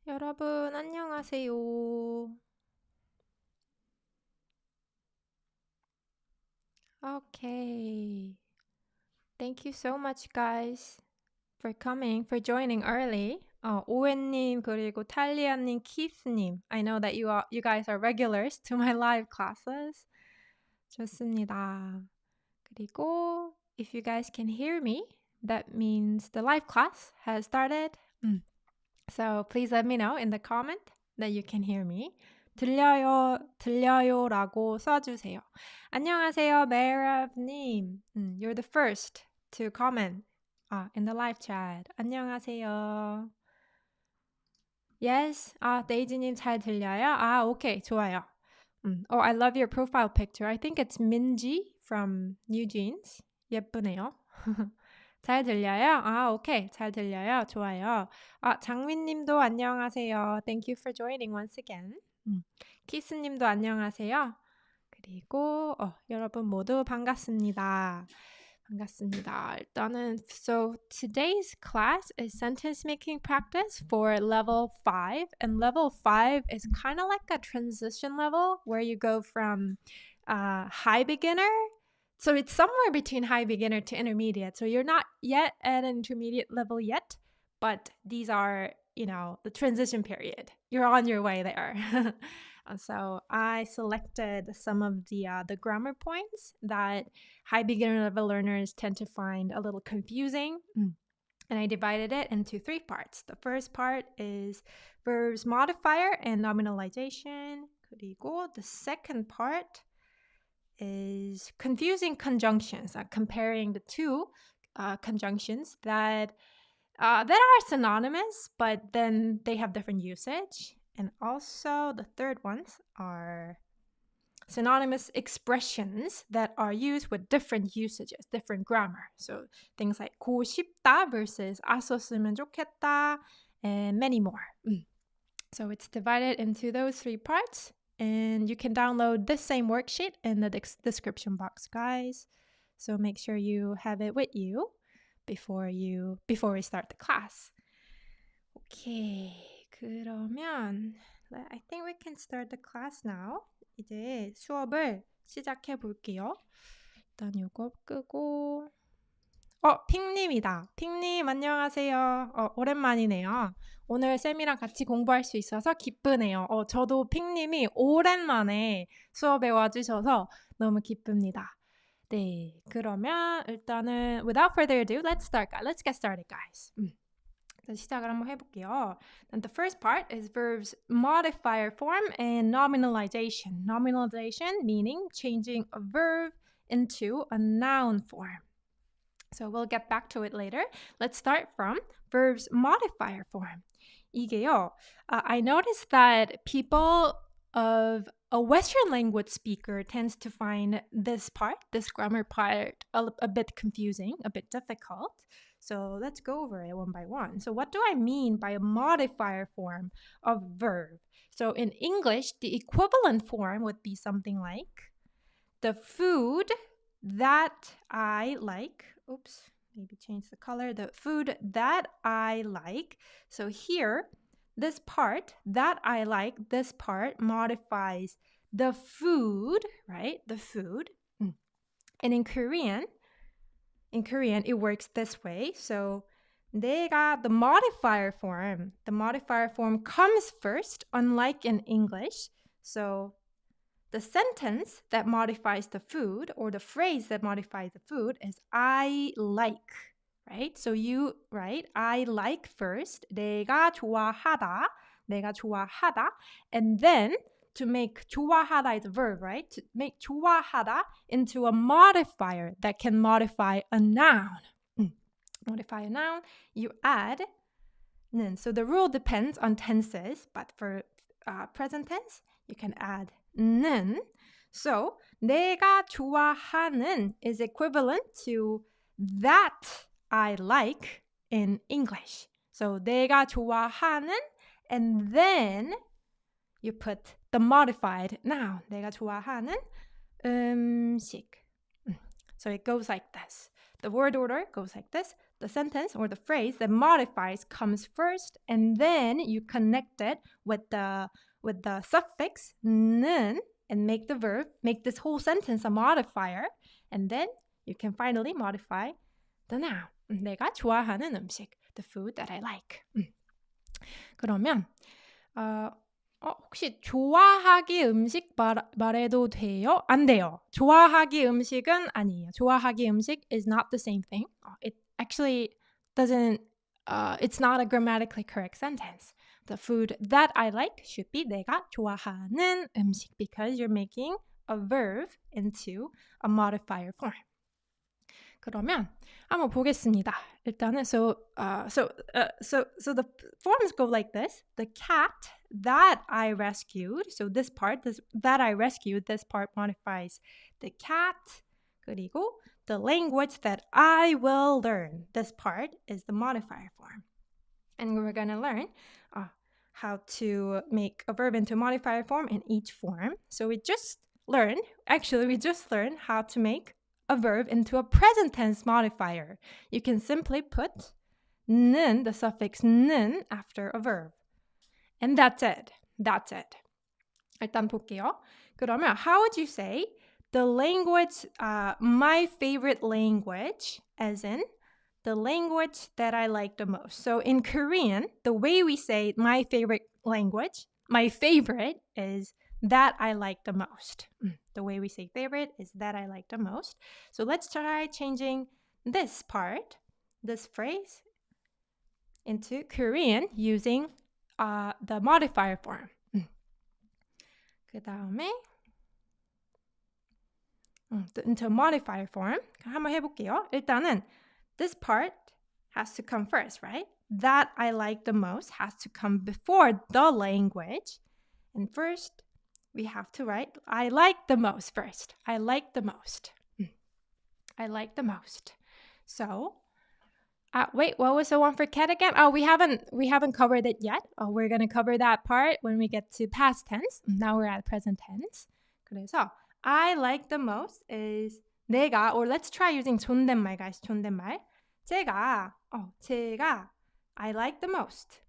여러분, 안녕하세요. Okay. Thank you so much, guys, for coming, for joining early. 오웬님, 그리고 탈리아님, 키스님. I know that you guys are regulars to my live classes. 좋습니다. 그리고 if you guys can hear me, that means the live class has started. So please let me know in the comment that you can hear me. 들려요라고 써주세요. 안녕하세요, 메라님. You're the first to comment in the live chat. 안녕하세요. Yes. 데이지님 잘 들려요? 오케이, 좋아요. Oh, I love your profile picture. I think it's Minji from New Jeans. 예쁘네요. 잘 들려요? 오케이. 잘 들려요. 좋아요. 장민님도 안녕하세요. Thank you for joining once again. 키스님도 안녕하세요. 그리고 여러분 모두 반갑습니다. 반갑습니다. 일단은 so today's class is sentence making practice for level 5 and level 5 is kind of like a transition level where you go from high beginner. So it's somewhere between high beginner to intermediate. So you're not yet at an intermediate level yet, but these are, the transition period. You're on your way there. So I selected some of the grammar points that high beginner level learners tend to find a little confusing. And I divided it into 3 parts. The first part is verbs modifier and nominalization. 그리고 the second part is confusing conjunctions, comparing the two conjunctions that are synonymous, but then they have different usage. And also the third ones are synonymous expressions that are used with different usages, different grammar. So things like 고 싶다 versus 썼으면 좋겠다, and many more. So it's divided into those 3 parts. And you can download this same worksheet in the description box, guys. So make sure you have it with you before we start the class. Okay, 그러면 I think we can start the class now. 이제 수업을 시작해 볼게요. 일단 이거 끄고 핑님이다. 핑님 안녕하세요. 오랜만이네요. 오늘 쌤이랑 같이 공부할 수 있어서 기쁘네요. 저도 핑님이 오랜만에 수업에 와주셔서 너무 기쁩니다. 네, 그러면 일단은 without further ado, let's get started, guys. 시작을 한번 해볼게요. And the first part is verbs modifier form and nominalization. Nominalization meaning changing a verb into a noun form. So we'll get back to it later. Let's start from verbs modifier form. 이게요, I noticed that people of a Western language speaker tends to find this grammar part, a bit confusing, a bit difficult. So let's go over it one by one. So what do I mean by a modifier form of verb? So in English, the equivalent form would be something like the food that I like. Oops, maybe change the color. The food that I like. So here, this part, that I like, this part modifies the food, right? The food. And in Korean, it works this way. So the modifier form comes first, unlike in English. So the sentence that modifies the food or the phrase that modifies the food is I like, right? So I like first. 내가 좋아하다. And then to make 좋아하다 is a verb, right? To make 좋아하다 into a modifier that can modify a noun. Modify a noun, you add 는. So the rule depends on tenses, but for present tense, you can add 는. So 내가 좋아하는 is equivalent to that I like in English. So 내가 좋아하는, and then you put the modified noun. 내가 좋아하는 음식. So it goes like this. The word order goes like this. The sentence or the phrase that modifies comes first, and then you connect it with the suffix 는 and make this whole sentence a modifier, and then you can finally modify the noun. 내가 좋아하는 음식, the food that I like. 그러면 혹시 좋아하기 음식 말해도 돼요? 안 돼요. 좋아하기 음식은 아니에요. 좋아하기 음식 is not the same thing. It actually doesn't, it's not a grammatically correct sentence. The food that I like should be 내가 좋아하는 음식 because you're making a verb into a modifier form. 그러면 한번 보겠습니다. 일단은 so the forms go like this. The cat that I rescued. So this part, that I rescued, this part modifies the cat. 그리고 the language that I will learn. This part is the modifier form. And we're going to learn how to make a verb into modifier form in each form. So we just learned how to make a verb into a present tense modifier. You can simply put 는, the suffix 는, after a verb. And that's it. 일단 볼게요. 그러면 how would you say the language, my favorite language, as in the language that I like the most. So in Korean, the way we say my favorite language, my favorite is that I like the most. The way we say favorite is that I like the most. So let's try changing this part, this phrase, into Korean using the modifier form. 그 다음에 into modifier form 한번 해볼게요. 일단은 this part has to come first, right? That I like the most has to come before the language. And first, we have to write I like the most first. I like the most. I like the most. So, wait, what was the one for cat again? Oh, we haven't covered it yet. We're going to cover that part when we get to past tense. Now we're at present tense. 그래서 I like the most is 내가, or let's try using 존댓말, guys. 존댓말. 제가 I like the most.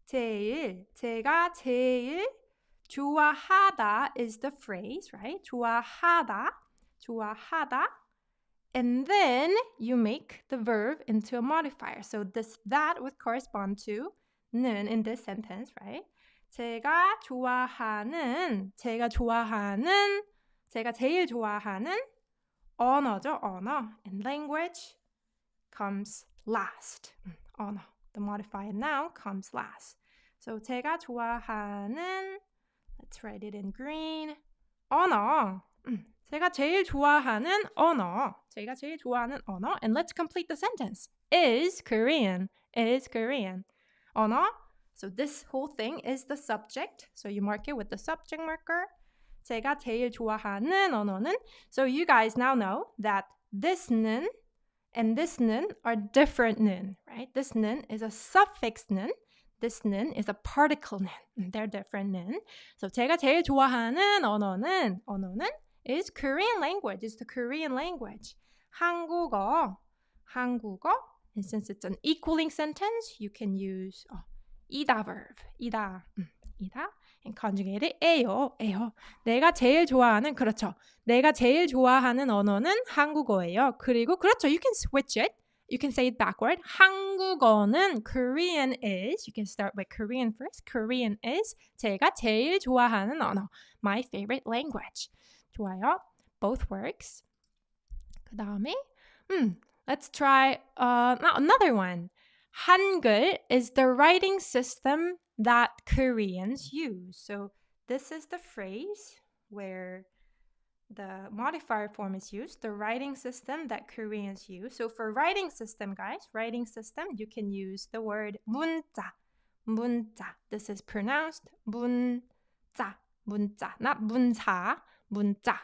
제일 제가 제일 좋아하다 is the phrase, right? 좋아하다. And then you make the verb into a modifier. So that would correspond to 는 in this sentence, right? 제가 제일 좋아하는 언어죠, 언어. And language comes last. 언어. The modifier now comes last. So 제가 좋아하는, let's write it in green. 언어. 제가 제일 좋아하는 언어. And let's complete the sentence. Is Korean. 언어. So this whole thing is the subject. So you mark it with the subject marker. 제가 제일 좋아하는 언어는. So you guys now know that this 는 and this 는 are different 는, right? This 는 is a suffix 는. This 는 is a particle 는. They're different 는. So 제가 제일 좋아하는 언어는 is Korean language. It's the Korean language. 한국어. And since it's an equaling sentence, you can use 이다 verb. 이다. And conjugate it 에요. 내가 제일 좋아하는 언어는 한국어예요. 그리고 그렇죠. You can switch it. You can say it backward. 한국어는 Korean is. You can start with Korean first. Korean is 제가 제일 좋아하는 언어. My favorite language. 좋아요. Both works. 그 다음에 let's try another one. Hangul is the writing system that Koreans use. So this is the phrase where the modifier form is used, the writing system that Koreans use. So for writing system, guys, you can use the word 문자. This is pronounced 문자, not 문사, 문자.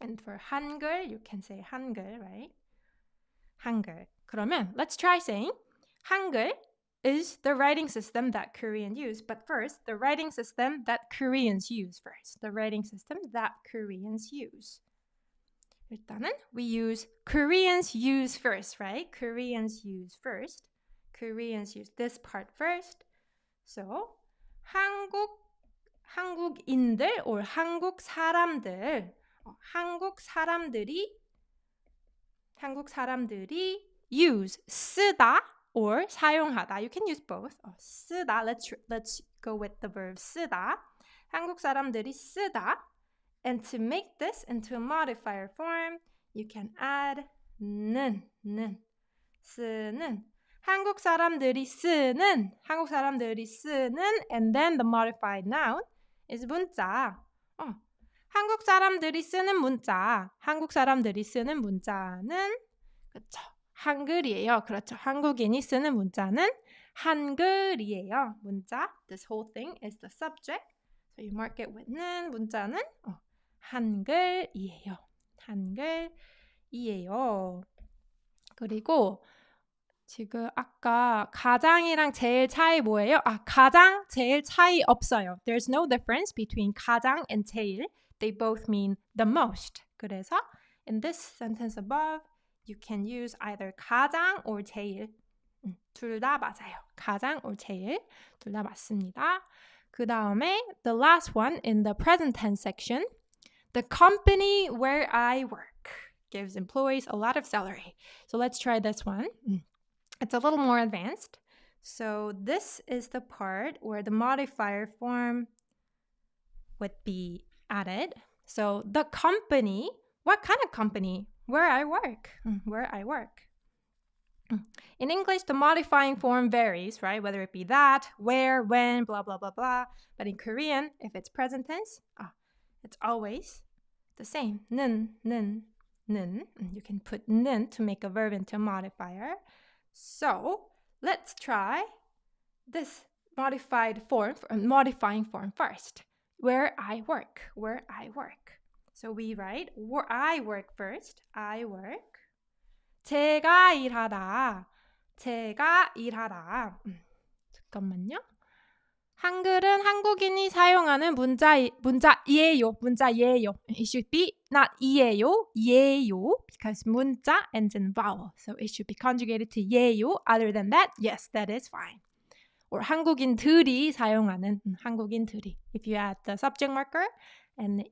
And for Hangul, you can say Hangul, right? Hangul. 그러면 let's try saying Hangul is the writing system that Koreans use. But first, the writing system that Koreans use first. The writing system that Koreans use. 일단은 Koreans use first, right? Koreans use first. Koreans use this part first. So 한국인들 or 한국 사람들이 use 쓰다 or 사용하다. You can use both. 쓰다. Let's go with the verb 쓰다. 한국 사람들이 쓰다. And to make this into a modifier form, you can add 는. 쓰는. 한국 사람들이 쓰는. And then the modified noun is 문자. 한국 사람들이 쓰는 문자는 그렇죠. 한글이에요. 그렇죠. 한국인이 쓰는 문자는 한글이에요. 문자. This whole thing is the subject. So you mark it with는. 문자는 한글이에요. 그리고 지금 아까 가장이랑 제일 차이 뭐예요? 가장, 제일 차이 없어요. There's no difference between 가장 and 제일. They both mean the most. 그래서 in this sentence above, you can use either 가장 or 제일. 둘 다 맞아요. 가장 or 제일. 둘 다 맞습니다. 그 다음에 the last one in the present tense section. The company where I work gives employees a lot of salary. So let's try this one. It's a little more advanced. So this is the part where the modifier form would be added. So the company, what kind of company? Where I work. In English, the modifying form varies, right? Whether it be that, where, when, blah, blah, blah, blah. But in Korean, if it's present tense, it's always the same. 는. You can put 는 to make a verb into a modifier. So let's try this modifying form first. Where I work. So we write I work first. I work. 제가 일하다. 잠깐만요. 한글은 한국인이 사용하는 문자예요. It should be not 예요, because 문자 ends in vowel. So it should be conjugated to 예요. Other than that, yes, that is fine. Or 한국인들이 사용하는 한국인들이. If you add the subject marker and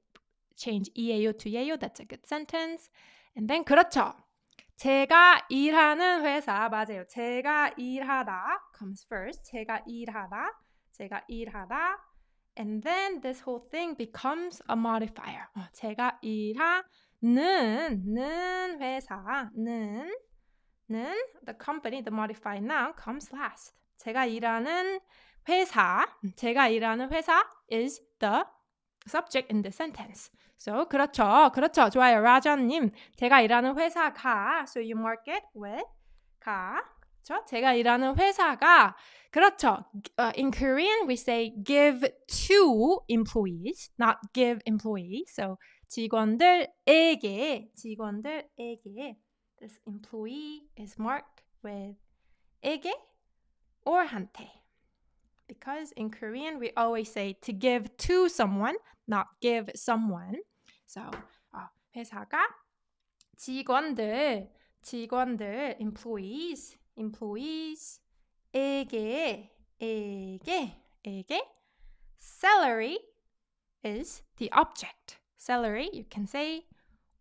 change 예요 to 예요, that's a good sentence. And then 그렇죠. 제가 일하는 회사, 맞아요. 제가 일하다 comes first. 제가 일하다. And then this whole thing becomes a modifier. 제가 일하는 회사, the company, the modified noun comes last. 제가 일하는 회사 is the subject in the sentence. So 그렇죠. 좋아요. 라자님, 제가 일하는 회사가, so you mark it with 가. 그렇죠? 제가 일하는 회사가, 그렇죠. In Korean, we say give to employees, not give employee. So 직원들에게, this employee is marked with 에게 or 한테. Because in Korean, we always say to give to someone, not give someone. So 회사가 직원들, employees, 에게. Salary is the object. Salary, you can say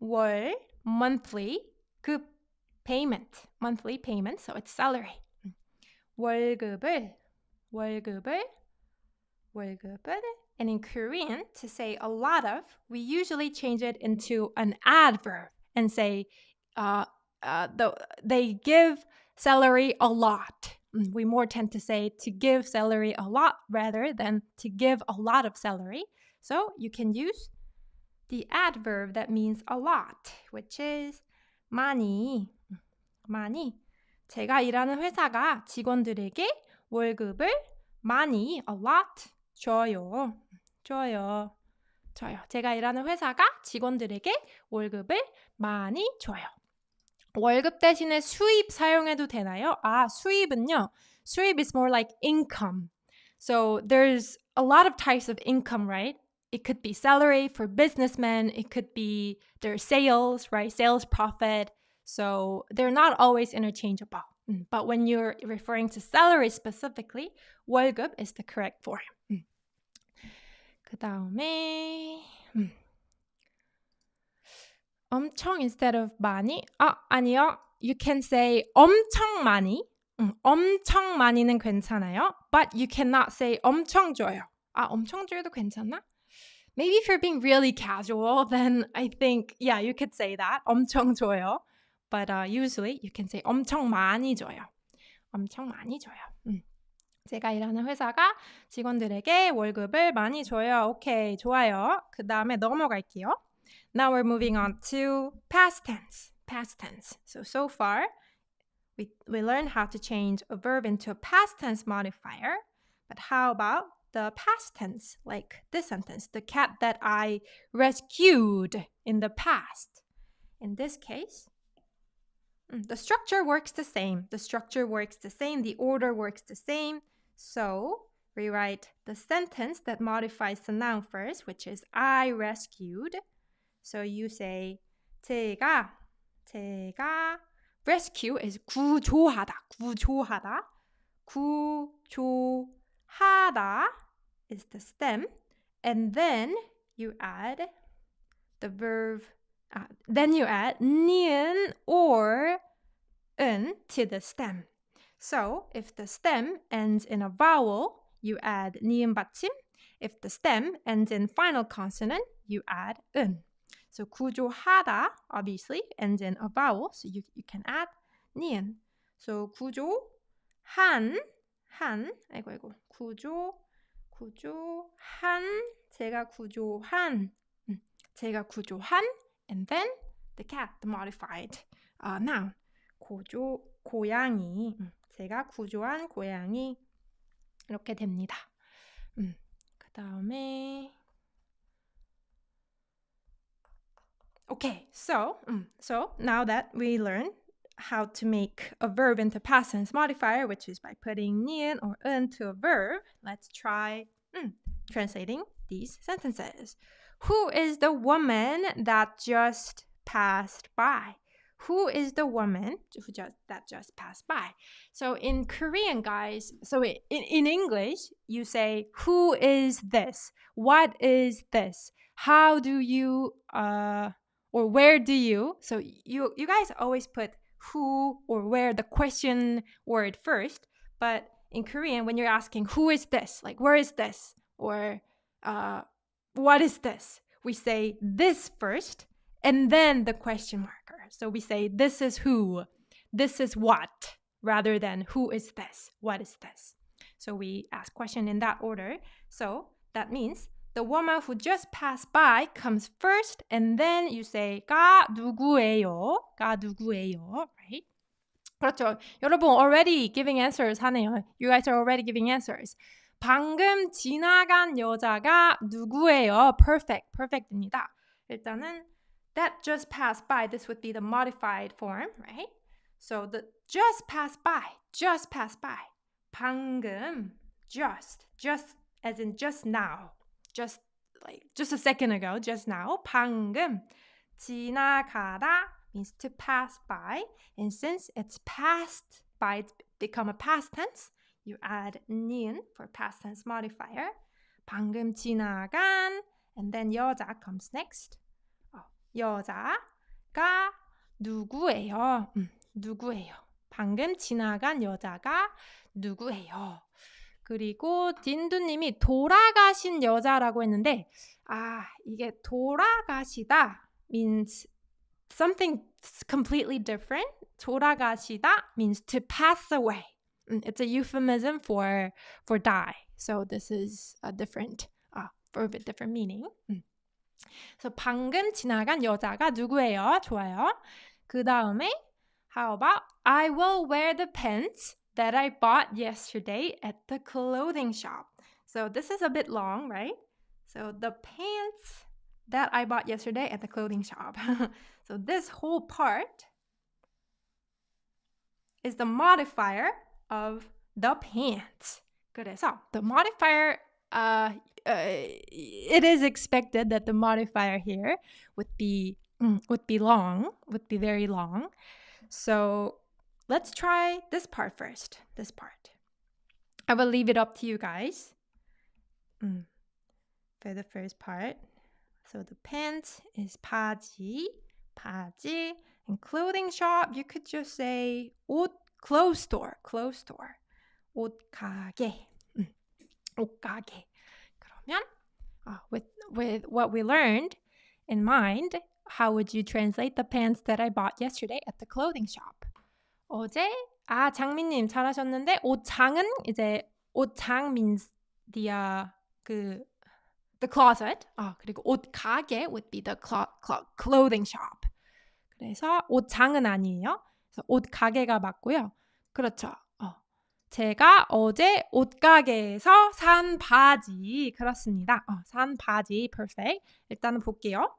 월, monthly, 급, monthly payment, so it's salary. 월급을. And in Korean, to say a lot of, we usually change it into an adverb and say they give salary a lot. We more tend to say to give salary a lot rather than to give a lot of salary. So you can use the adverb that means a lot, which is 많이. 제가 일하는 회사가 직원들에게 월급을 많이, a lot, 줘요. 제가 일하는 회사가 직원들에게 월급을 많이 줘요. 월급 대신에 수입 사용해도 되나요? 수입은요. 수입 is more like income. So there's a lot of types of income, right? it could be salary for businessmen. It could be their sales, right? Sales profit. So they're not always interchangeable. But when you're referring to salary specifically, 월급 is the correct form. 그 다음에 엄청 instead of 많이. 아니요. You can say 엄청 많이. 엄청 많이는 괜찮아요. But you cannot say 엄청 줘요. 엄청 줘도 괜찮나? Maybe if you're being really casual, then I think, yeah, you could say that. 엄청 줘요. But usually you can say 엄청 많이 줘요. 엄청 많이 줘요. 제가 일하는 회사가 직원들에게 월급을 많이 줘요. 오케이, 좋아요. 그 다음에 넘어갈게요. Now we're moving on to past tense. Past tense. So far, we learned how to change a verb into a past tense modifier. But how about the past tense, like this sentence, the cat that I rescued in the past? In this case, the structure works the same. The structure works the same. The order works the same. So rewrite the sentence that modifies the noun first, which is I rescued. So you say 제가 rescue is 구조하다. 구조하다 is the stem, and then you add the verb. Then you add 니은 or 은 to the stem. So if the stem ends in a vowel, you add 니은 받침. If the stem ends in final consonant, you add 은. So 구조하다 obviously ends in a vowel, so you can add 니은. So 구조한 제가 구조한 and then the cat, the modified noun. 고양이 제가 구조한 고양이 이렇게 됩니다. 그 다음에 Okay, so now that we learned how to make a verb into past tense modifier, which is by putting 니은 or 은 to a verb, let's try translating these sentences. Who is the woman that just passed by? Who is the woman that just passed by? So in Korean, guys, so in English, you say, who is this? What is this? How do you, or where do you? So you guys always put who or where, the question word first. But in Korean, when you're asking, who is this? Like, where is this? Or what is this? We say this first, and then the question marker. So we say, this is who, this is what, rather than who is this, what is this? So we ask question in that order. So that means the woman who just passed by comes first, and then you say, 가 누구예요? Right? 그렇죠. 여러분 already giving answers 하네요. You guys are already giving answers. 방금 지나간 여자가 누구예요? Perfect입니다. 일단은 that just passed by, this would be the modified form, right? So the just passed by. 방금, just as in just now. Just a second ago, just now. 방금, 지나가다 means to pass by. And since it's passed by, it's become a past tense, you add 니은 for past tense modifier. 방금 지나간, and then 여자 comes next. 여자가 누구예요? 누구예요? 방금 지나간 여자가 누구예요? 그리고 딘두님이 돌아가신 여자라고 했는데 이게 돌아가시다 means something completely different. 돌아가시다 means to pass away. It's a euphemism for die. So this is a different verb with different meaning. So 방금 지나간 여자가 누구예요? 좋아요. 그 다음에 how about I will wear the pants that I bought yesterday at the clothing shop. So this is a bit long, right? So the pants that I bought yesterday at the clothing shop. So this whole part is the modifier of the pants. 그래서 the modifier it is expected that the modifier here would be long, would be very long. So let's try this part first. This part. I will leave it up to you guys for the first part. So the pants is 바지, 바지, and clothing shop. You could just say 옷, clothes store, clothes store. 옷 가게, 옷 가게. 그러면 with what we learned in mind, how would you translate the pants that I bought yesterday at the clothing shop? 어제 장미님 잘하셨는데 옷장은 이제 옷장 means the closet. 그리고 옷 가게 would be the clothing shop. 그래서 옷장은 아니에요. 그래서 옷 가게가 맞고요. 그렇죠. 제가 어제 옷가게에서 산 바지. 그렇습니다. 산 바지. Perfect. 일단은 볼게요.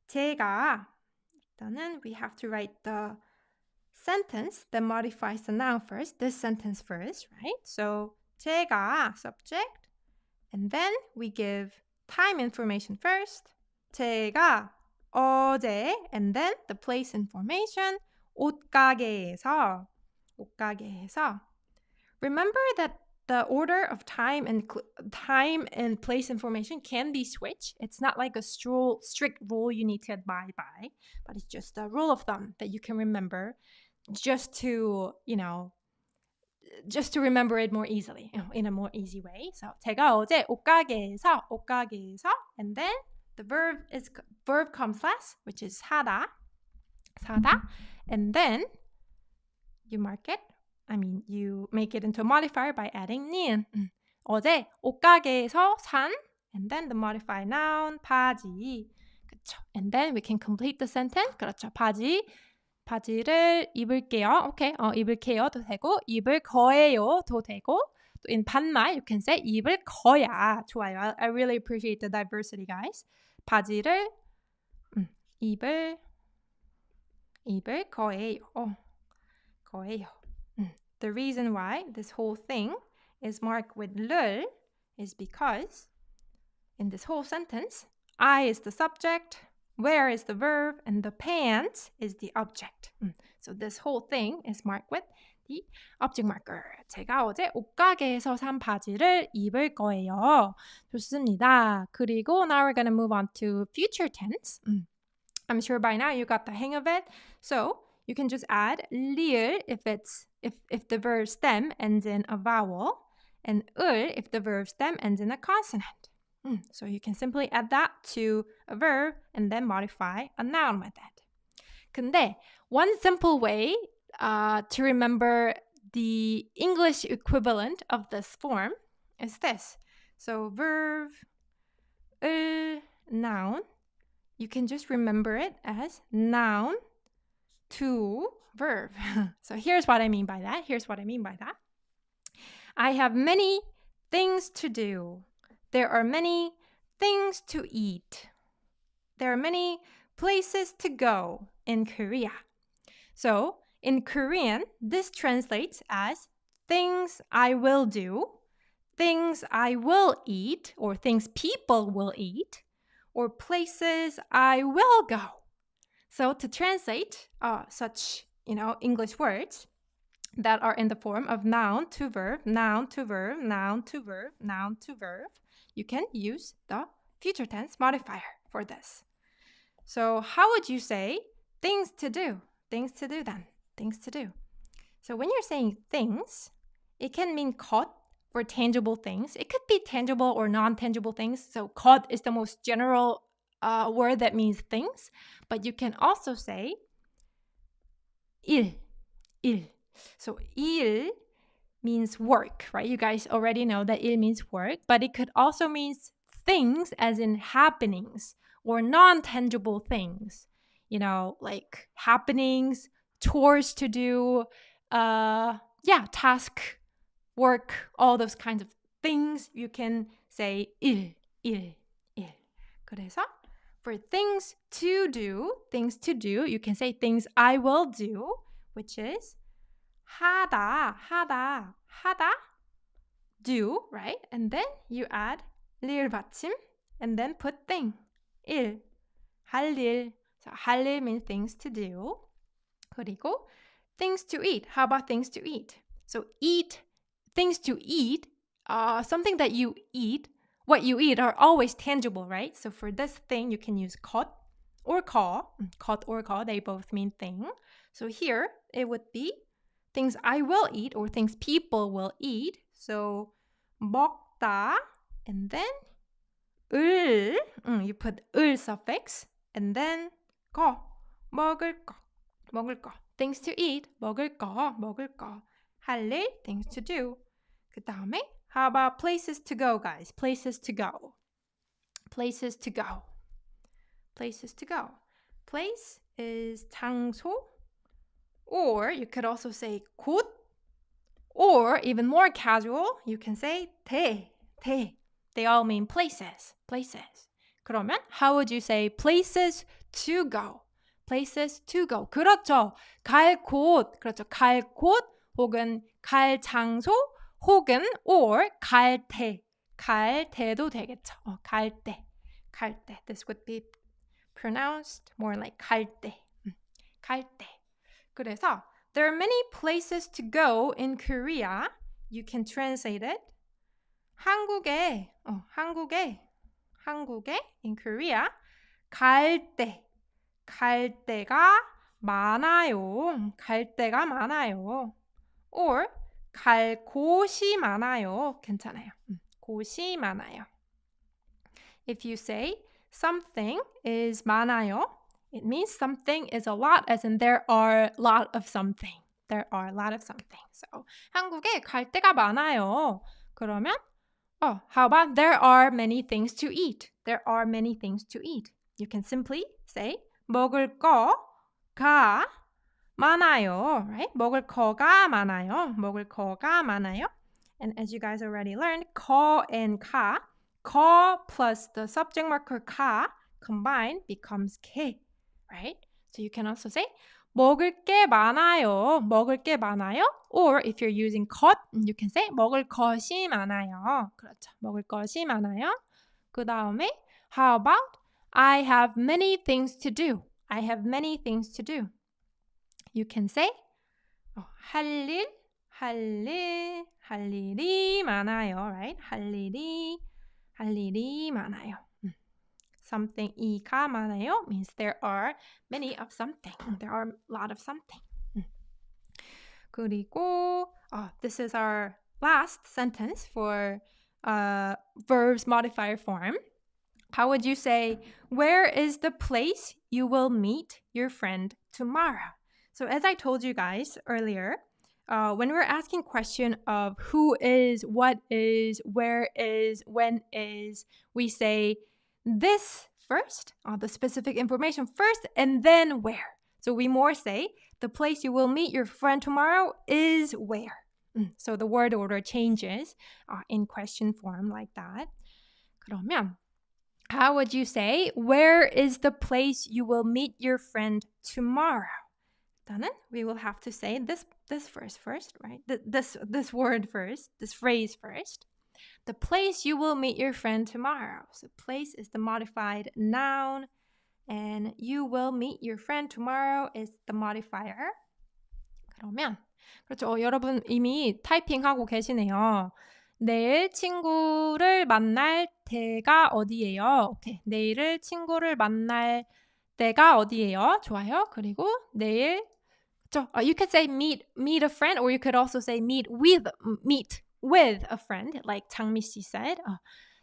제가 일단은 we have to write the sentence that modifies the noun first. This sentence first, right? So 제가 subject and then we give time information first. 제가 어제 and then the place information 옷가게에서 Remember that the order of time and place information can be switched. It's not like a strict rule you need to abide by, but it's just a rule of thumb that you can remember just to remember it more easily, in a more easy way. So 제가 어제 옷가게에서 and then the verb comes last, which is 사다, and then you mark it. you make it into a modifier by adding 니은. 어제 옷가게에서 산, and then the modified noun 바지. 그렇죠. And then we can complete the sentence. 그렇죠. 바지를 입을게요. 오케이. 입을게요도 되고, 입을 거예요도 되고, 또 in 반말 you can say 입을 거야. 좋아요. I really appreciate the diversity, guys. 바지를 입을 거예요. The reason why this whole thing is marked with 를 is because in this whole sentence, I is the subject, where is the verb, and the pants is the object. So this whole thing is marked with the object marker. 제가 어제 옷가게에서 산 바지를 입을 거예요. 좋습니다. 그리고 now we're going to move on to future tense. I'm sure by now you got the hang of it. So you can just add 리을 if the verb stem ends in a vowel, and 을 if the verb stem ends in a consonant. So you can simply add that to a verb and then modify a noun with it. 근데 one simple way to remember the English equivalent of this form is this. So verb, noun, you can just remember it as noun to verb. So here's what I mean by that. I have many things to do. There are many things to eat. There are many places to go in Korea. So in Korean, this translates as things I will do, things I will eat, or things people will eat, or places I will go. So to translate such, English words that are in the form of noun to verb, noun to verb, noun to verb, noun to verb, you can use the future tense modifier for this. So how would you say things to do? Things to do then. Things to do. So when you're saying things, it can mean 것 for tangible things. It could be tangible or non-tangible things. So 것 is the most general word that means things. But you can also say 일. So 일 means work, right? You guys already know that 일 means work, but it could also mean things as in happenings or non-tangible things, like happenings, chores to do, task, work, all those kinds of things. You can say 일. 그래서 for things to do, you can say things I will do, which is 하다, do, right? And then you add 리을 받침, and then put thing. 일, 할 일. So, 할 일 means things to do. 그리고 things to eat. How about things to eat? So eat, things to eat, something that you eat, what you eat are always tangible, right? So for this thing, you can use 것 or 거. 것 or 거, they both mean thing. So here, it would be things I will eat or things people will eat. So 먹다, and then 을, you put 을 suffix, and then 거, 먹을 거. 먹을 거. Things to eat. 먹을 거. 먹을 거. 할 일. Things to do. 그 다음에 how about places to go, guys? Places to go. Places to go. Places to go. Place is 장소. Or you could also say 곳. Or even more casual, you can say 대. 대. They all mean places. Places. 그러면 how would you say places to go? Places to go. 그렇죠. 갈 곳. 그렇죠. 갈 곳 혹은 갈 장소 혹은 or 갈 때. 갈 때도 되겠죠. 갈 때. 갈 때. This would be pronounced more like 갈 때. 갈 때. 그래서 there are many places to go in Korea. You can translate it. 한국에 in Korea 갈 때. 갈 데가 많아요. 갈 데가 많아요. Or 갈 곳이 많아요. 괜찮아요. 곳이 많아요. If you say something is 많아요, it means something is a lot, as in there are a lot of something. There are a lot of something. So 한국에 갈 데가 많아요. 그러면 how about there are many things to eat? There are many things to eat. You can simply say 먹을 거가 많아요, right? 먹을 거가 많아요. 먹을 거가 많아요. And as you guys already learned, 거 and 거 plus the subject marker 가 combined becomes 게, right? So you can also say 먹을 게 많아요. 먹을 게 많아요. Or if you're using 것, you can say 먹을 것이 많아요. 그렇죠. 먹을 것이 많아요. 그 다음에 how about I have many things to do. I have many things to do. You can say 할 일이 많아요, right? 할 일이 많아요. Something 이가 많아요 means there are many of something. There are a lot of something. 그리고 this is our last sentence for verbs modifier form. How would you say, where is the place you will meet your friend tomorrow? So as I told you guys earlier, when we're asking question of who is, what is, where is, when is, we say this first, the specific information first, and then where. So we more say, the place you will meet your friend tomorrow is where. So the word order changes in question form like that. 그러면 how would you say, where is the place you will meet your friend tomorrow? 일단은 we will have to say this first, right? This word first, this phrase first. The place you will meet your friend tomorrow. So place is the modified noun, and you will meet your friend tomorrow is the modifier. 그러면 그렇죠. 여러분 이미 타이핑하고 계시네요. 내일 친구를 만날 때가 어디예요? 오케이. 내일 친구를 만날 때가 어디예요? 좋아요. 그리고 내일 그렇죠. You could say meet a friend, or you could also say meet with a friend, like 장미 씨 said.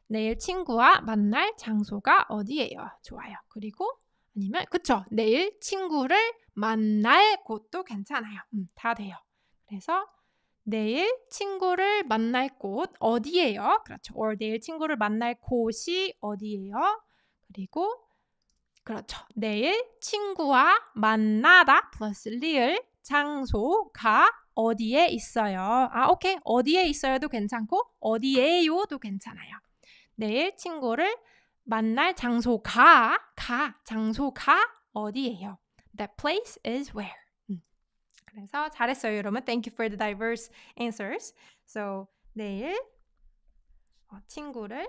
내일 친구와 만날 장소가 어디예요? 좋아요. 그리고 아니면 그쵸. 내일 친구를 만날 곳도 괜찮아요. 다 돼요. 그래서 내일 친구를 만날 곳 어디예요? 그렇죠. or 내일 친구를 만날 곳이 어디예요? 그리고 그렇죠. 내일 친구와 만나다 플러스 리을 장소가 어디에 있어요? 오케이. 어디에 있어요도 괜찮고 어디에요도 괜찮아요. 내일 친구를 만날 장소가 어디예요? That place is where. 그래서 잘했어요, 여러분. Thank you for the diverse answers. So 내일 친구를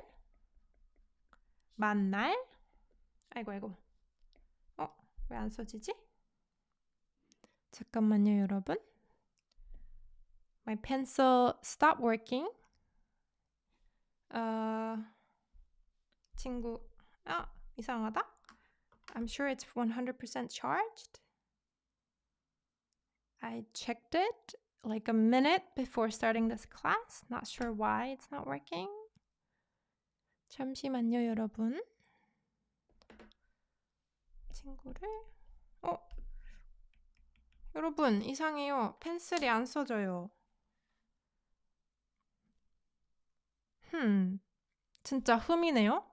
만날. 아이고. 왜 안 써지지? 잠깐만요, 여러분. My pencil stopped working. 친구, 이상하다. I'm sure it's 100% charged. I checked it like a minute before starting this class. Not sure why it's not working. 잠시만요, 여러분. 친구를 여러분, 이상해요. 펜슬이 안 써져요. 진짜 흠이네요.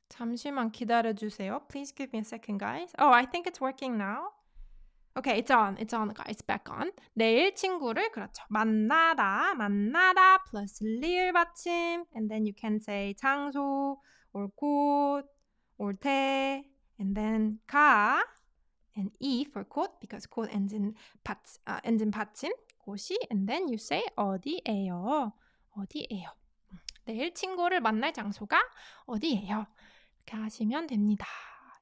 잠시만 기다려주세요. Please give me a second, guys. I think it's working now. Okay, it's on, guys. Back on. 내일 친구를 그렇죠. 만나다 plus 리을 받침. And then you can say 장소, or 곳, or 때, and then 가, and 이 for 곳, because 곳 ends in 받침. 곳이, and then you say 어디예요. 내일 친구를 만날 장소가 어디예요. 이렇게 하시면 됩니다.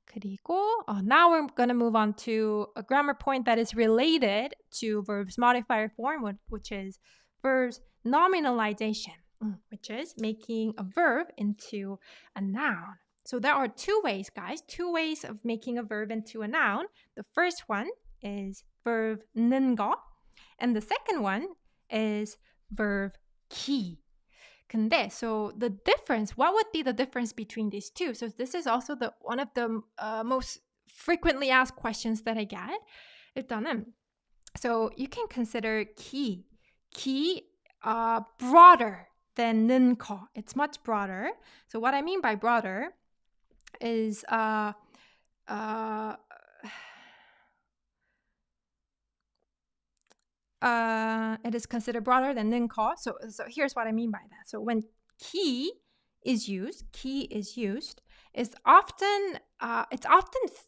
그리고 now we're going to move on to a grammar point that is related to verbs modifier form, which is verbs nominalization, which is making a verb into a noun. So there are two ways, guys, of making a verb into a noun. The first one is verb 는 거, and the second one is verb 기. 근데, so the difference, what would be the difference between these two? So this is also one of the most frequently asked questions that I get. 일단은, so you can consider 기 broader than 는 거. It's much broader. So what I mean by broader is it is considered broader than 는 거. So here's what I mean by that. So when 기 is used, it's often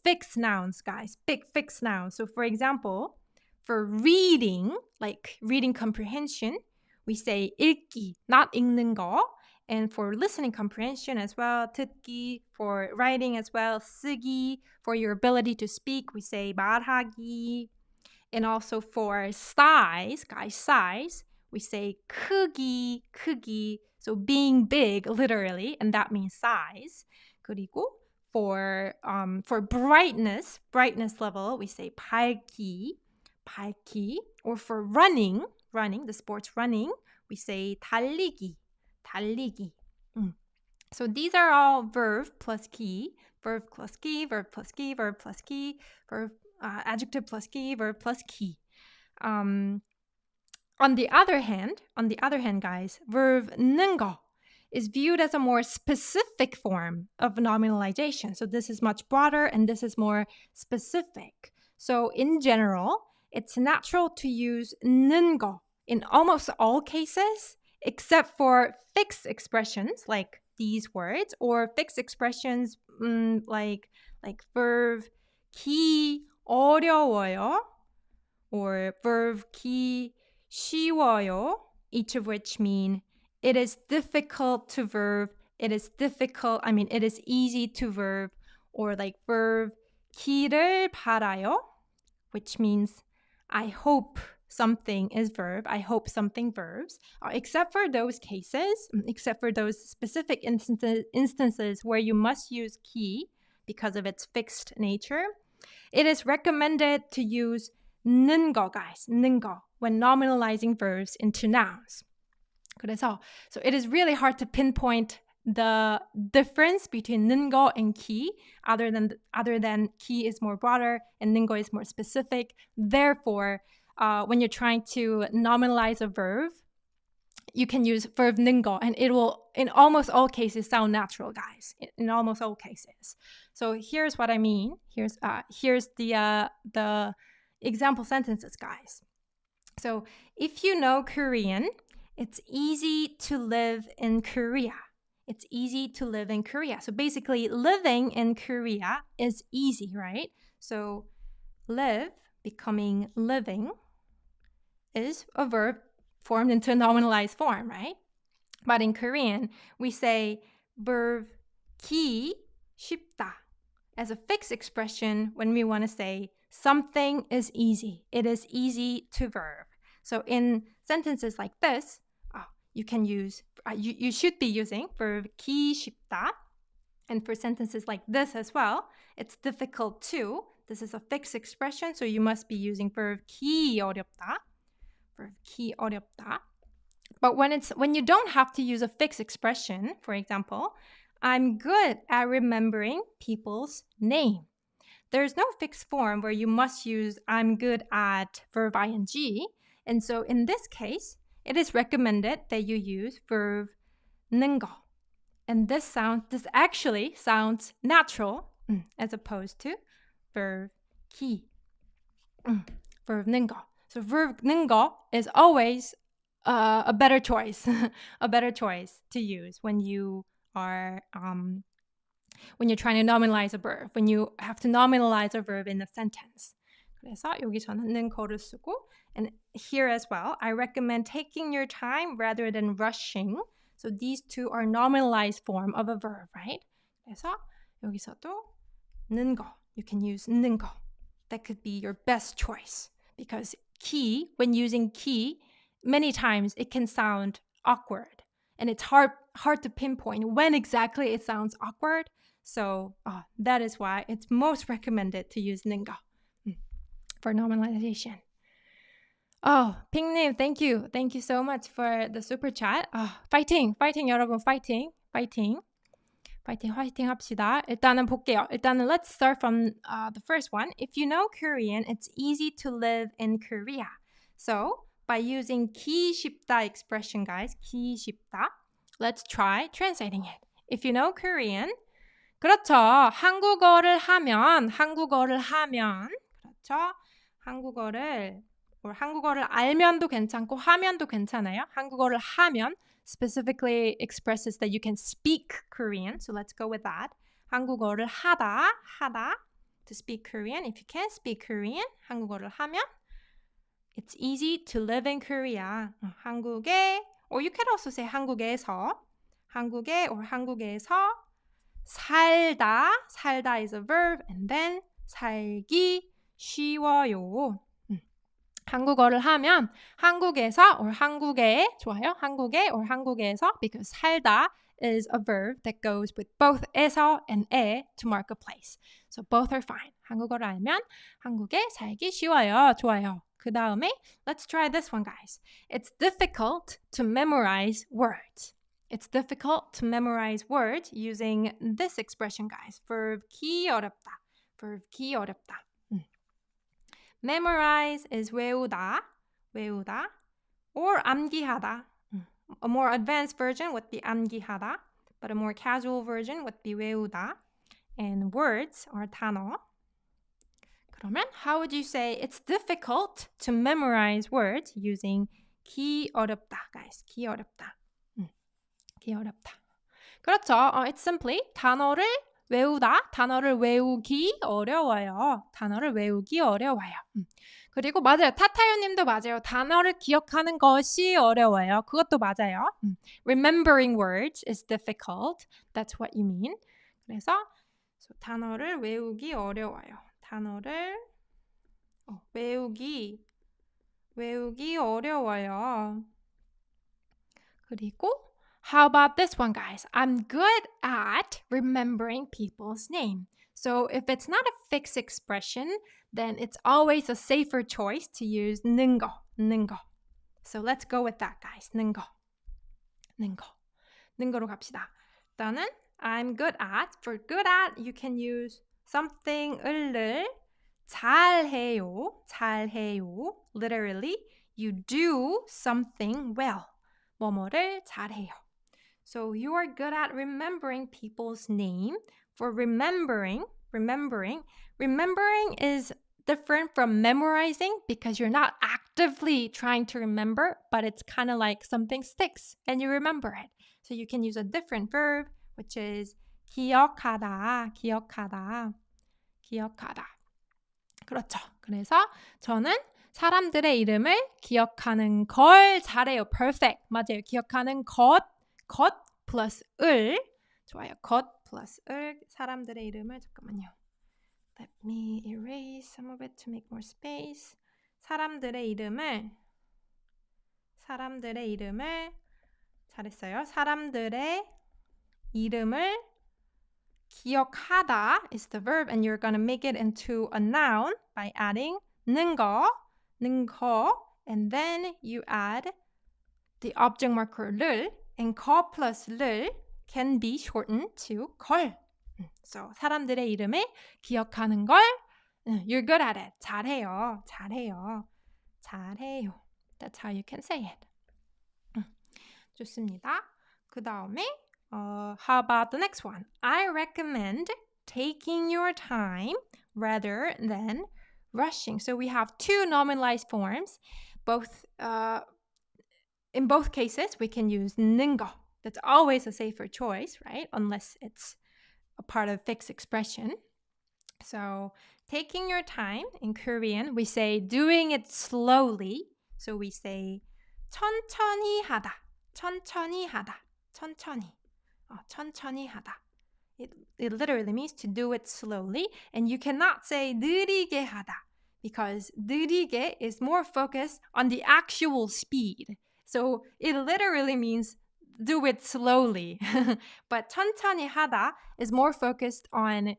fixed nouns, guys. Big fixed nouns. So for example, for reading, like reading comprehension, we say 읽기, not 읽는 거. And for listening comprehension as well, 듣기. For writing as well, 쓰기. For your ability to speak, we say 말하기. And also for size, guys, size, we say 크기. So being big, literally, and that means size. 그리고 for brightness level, we say 밝기. Or for running, the sports running, we say 달리기. So these are all verb plus key, verb plus key, verb adjective plus key, verb plus key. On the other hand, guys, verb 는 거 is viewed as a more specific form of nominalization. So this is much broader and this is more specific. So in general, it's natural to use 는 거 in almost all cases, except for fixed expressions like these words, or fixed expressions like verb 기 어려워요, or verb 기 쉬워요, each of which mean it is difficult to verb, it is easy to verb, or like verb 기를 바라요, which means I hope something is verb, I hope something verbs, except for those cases, except for those specific instances where you must use 기 because of its fixed nature. It is recommended to use 는 거, guys, 는 거, when nominalizing verbs into nouns. 그래서, so it is really hard to pinpoint the difference between 는 거 and 기, other than 기 is more broader and 는 거 is more specific. Therefore, when you're trying to nominalize a verb, you can use verb 는 거, and it will, in almost all cases, sound natural, guys. In almost all cases. So here's what I mean. Here's the example sentences, guys. So if you know Korean, it's easy to live in Korea. It's easy to live in Korea. So basically, living in Korea is easy, right? So live becoming living is a verb formed into a nominalized form, right? But in Korean, we say verb 기 쉽다 as a fixed expression when we want to say something is easy. It is easy to verb. So in sentences like this, you can use, you should be using verb 기 쉽다. And for sentences like this as well, it's difficult too. This is a fixed expression, so you must be using verb 기 어렵다. Verb 기 어렵다. But when you don't have to use a fixed expression, for example, I'm good at remembering people's name. There's no fixed form where you must use I'm good at verb ing. And so in this case, it is recommended that you use verb 는 거. And this actually sounds natural as opposed to verb 기. Verb 는 거. So verb 는 거 is always a better choice, a better choice to use when you are when you're trying to nominalize a verb, when you have to nominalize a verb in a sentence. 그래서 여기 저는 는 거를 쓰고, and here as well, I recommend taking your time rather than rushing. So these two are nominalized form of a verb, right? 그래서 여기서도 는 거, you can use 는 거. That could be your best choice because 기, when using 기, many times it can sound awkward and it's hard to pinpoint when exactly it sounds awkward. So that is why it's most recommended to use 는 거 for nominalization. Oh, 핑님, thank you. Thank you so much for the super chat. 파이팅, 여러분, 파이팅. 파이팅 합시다. 일단은 볼게요. 일단은 let's start from the first one. If you know Korean, it's easy to live in Korea. So by using 기 쉽다 expression, guys, 기 쉽다, let's try translating it. If you know Korean, 그렇죠. 한국어를 하면, 그렇죠. 한국어를 알면도 괜찮고 하면도 괜찮아요. 한국어를 하면 specifically expresses that you can speak Korean. So let's go with that. 한국어를 하다 to speak Korean. If you can't speak Korean, 한국어를 하면 it's easy to live in Korea. 한국에, or you can also say 한국에서, 한국에 or 한국에서 살다 is a verb, and then 살기 쉬워요. 한국어를 하면 한국에서 or 한국에, 좋아요. 한국에 or 한국에서, because 살다 is a verb that goes with both 에서 and 에 to mark a place. So both are fine. 한국어를 알면 한국에 살기 쉬워요. 좋아요. 그 다음에 let's try this one, guys. It's difficult to memorize words. It's difficult to memorize words using this expression, guys. Verb 기 어렵다. Verb 기 어렵다. Memorize is 외우다, or 암기하다. A more advanced version would be 암기하다, but a more casual version would be 외우다. And words are 단어. 그러면 how would you say it's difficult to memorize words using 기 어렵다, guys? 기 어렵다. 기 어렵다. 그렇죠. It's simply 단어를 외우다, 단어를 외우기 어려워요. 단어를 외우기 어려워요. 그리고 맞아요. 타타유님도 맞아요. 단어를 기억하는 것이 어려워요. 그것도 맞아요. Remembering words is difficult. That's what you mean. 그래서 단어를 외우기 어려워요. 단어를 외우기 어려워요. 그리고 how about this one, guys? I'm good at remembering people's name. So if it's not a fixed expression, then it's always a safer choice to use 는 거. So let's go with that, guys. 는 거로 갑시다. 일단은 I'm good at. For good at, you can use something을 잘해요. Literally, you do something well. 뭐뭐를 잘해요. So you are good at remembering people's name. For remembering is different from memorizing because you're not actively trying to remember, but it's kind of like something sticks and you remember it. So you can use a different verb, which is 기억하다. 그렇죠. 그래서 저는 사람들의 이름을 기억하는 걸 잘해요. Perfect. 맞아요. 기억하는 것 것 plus 을. 좋아요. 것 plus 을. 사람들의 이름을 잠깐만요. Let me erase some of it to make more space. 사람들의 이름을 잘했어요. 사람들의 이름을 기억하다 is the verb and you're going to make it into a noun by adding 는 거, and then you add the object marker 를 and 거 plus 를 can be shortened to 걸. So 사람들의 이름을 기억하는 걸 you're good at it. 잘해요. That's how you can say it. 좋습니다. 그 다음에 how about the next one? I recommend taking your time rather than rushing. So we have two nominalized forms. In both cases, we can use 는 거. That's always a safer choice, right? Unless it's a part of fixed expression. So taking your time, in Korean, we say doing it slowly. So we say 천천히 하다. 천천히 하다. It literally means to do it slowly. And you cannot say 느리게 하다 because 느리게 is more focused on the actual speed. So it literally means do it slowly. But 천천히 하다 is more focused on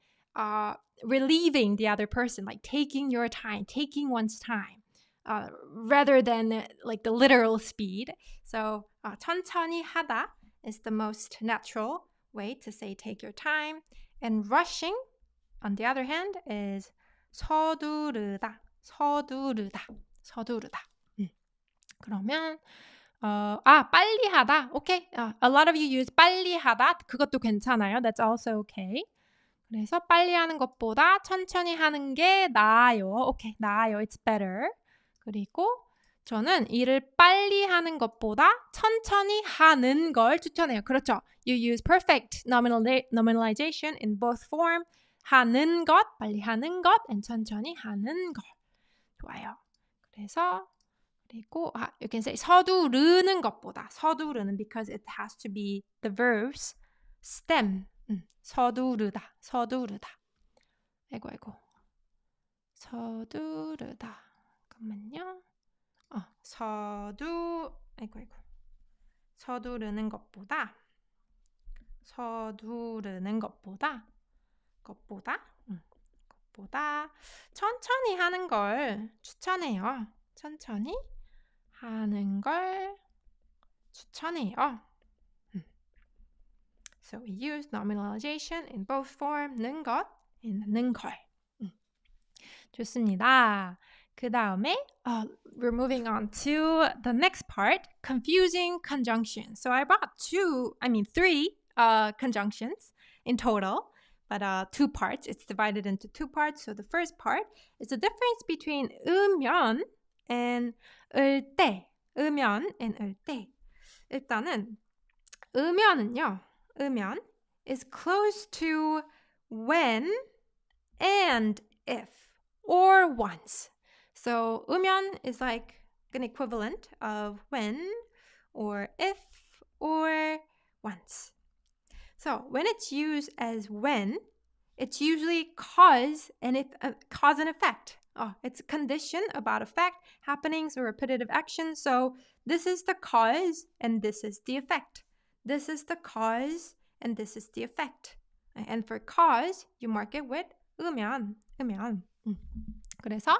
relieving the other person, like taking your time, taking one's time, rather than like the literal speed. So 천천히 하다 is the most natural way to say take your time. And rushing, on the other hand, is 서두르다. 그러면 빨리 하다. Okay. A lot of you use 빨리 하다. 그것도 괜찮아요. That's also okay. 그래서 빨리 하는 것보다 천천히 하는 게 나아요. Okay, 나아요. It's better. 그리고 저는 일을 빨리 하는 것보다 천천히 하는 걸 추천해요. 그렇죠. You use perfect nominalization in both form. 하는 것, 빨리 하는 것, and 천천히 하는 것. 좋아요. 그리고 you can say 서두르는 것보다. 서두르는 because it has to be the verb's stem. 서두르다. 아이고. 서두르다. 잠깐만요. 서두르는 것보다 천천히 하는 걸 추천해요. 천천히 하는 걸 추천해요. So we use nominalization in both form, 는 것 and 는 걸. 좋습니다. 그 다음에 we're moving on to the next part, confusing conjunctions. So I brought three conjunctions in total, but two parts. It's divided into two parts. So the first part is the difference between 으면 and 을때. 일단은 으면 is close to when and if or once. So 으면 is like an equivalent of when or if or once. So when it's used as when, it's usually cause and effect. It's a condition about a fact, happenings, or repetitive action. So this is the cause and this is the effect. This is the cause and this is the effect. And for cause, you mark it with 으면. 그래서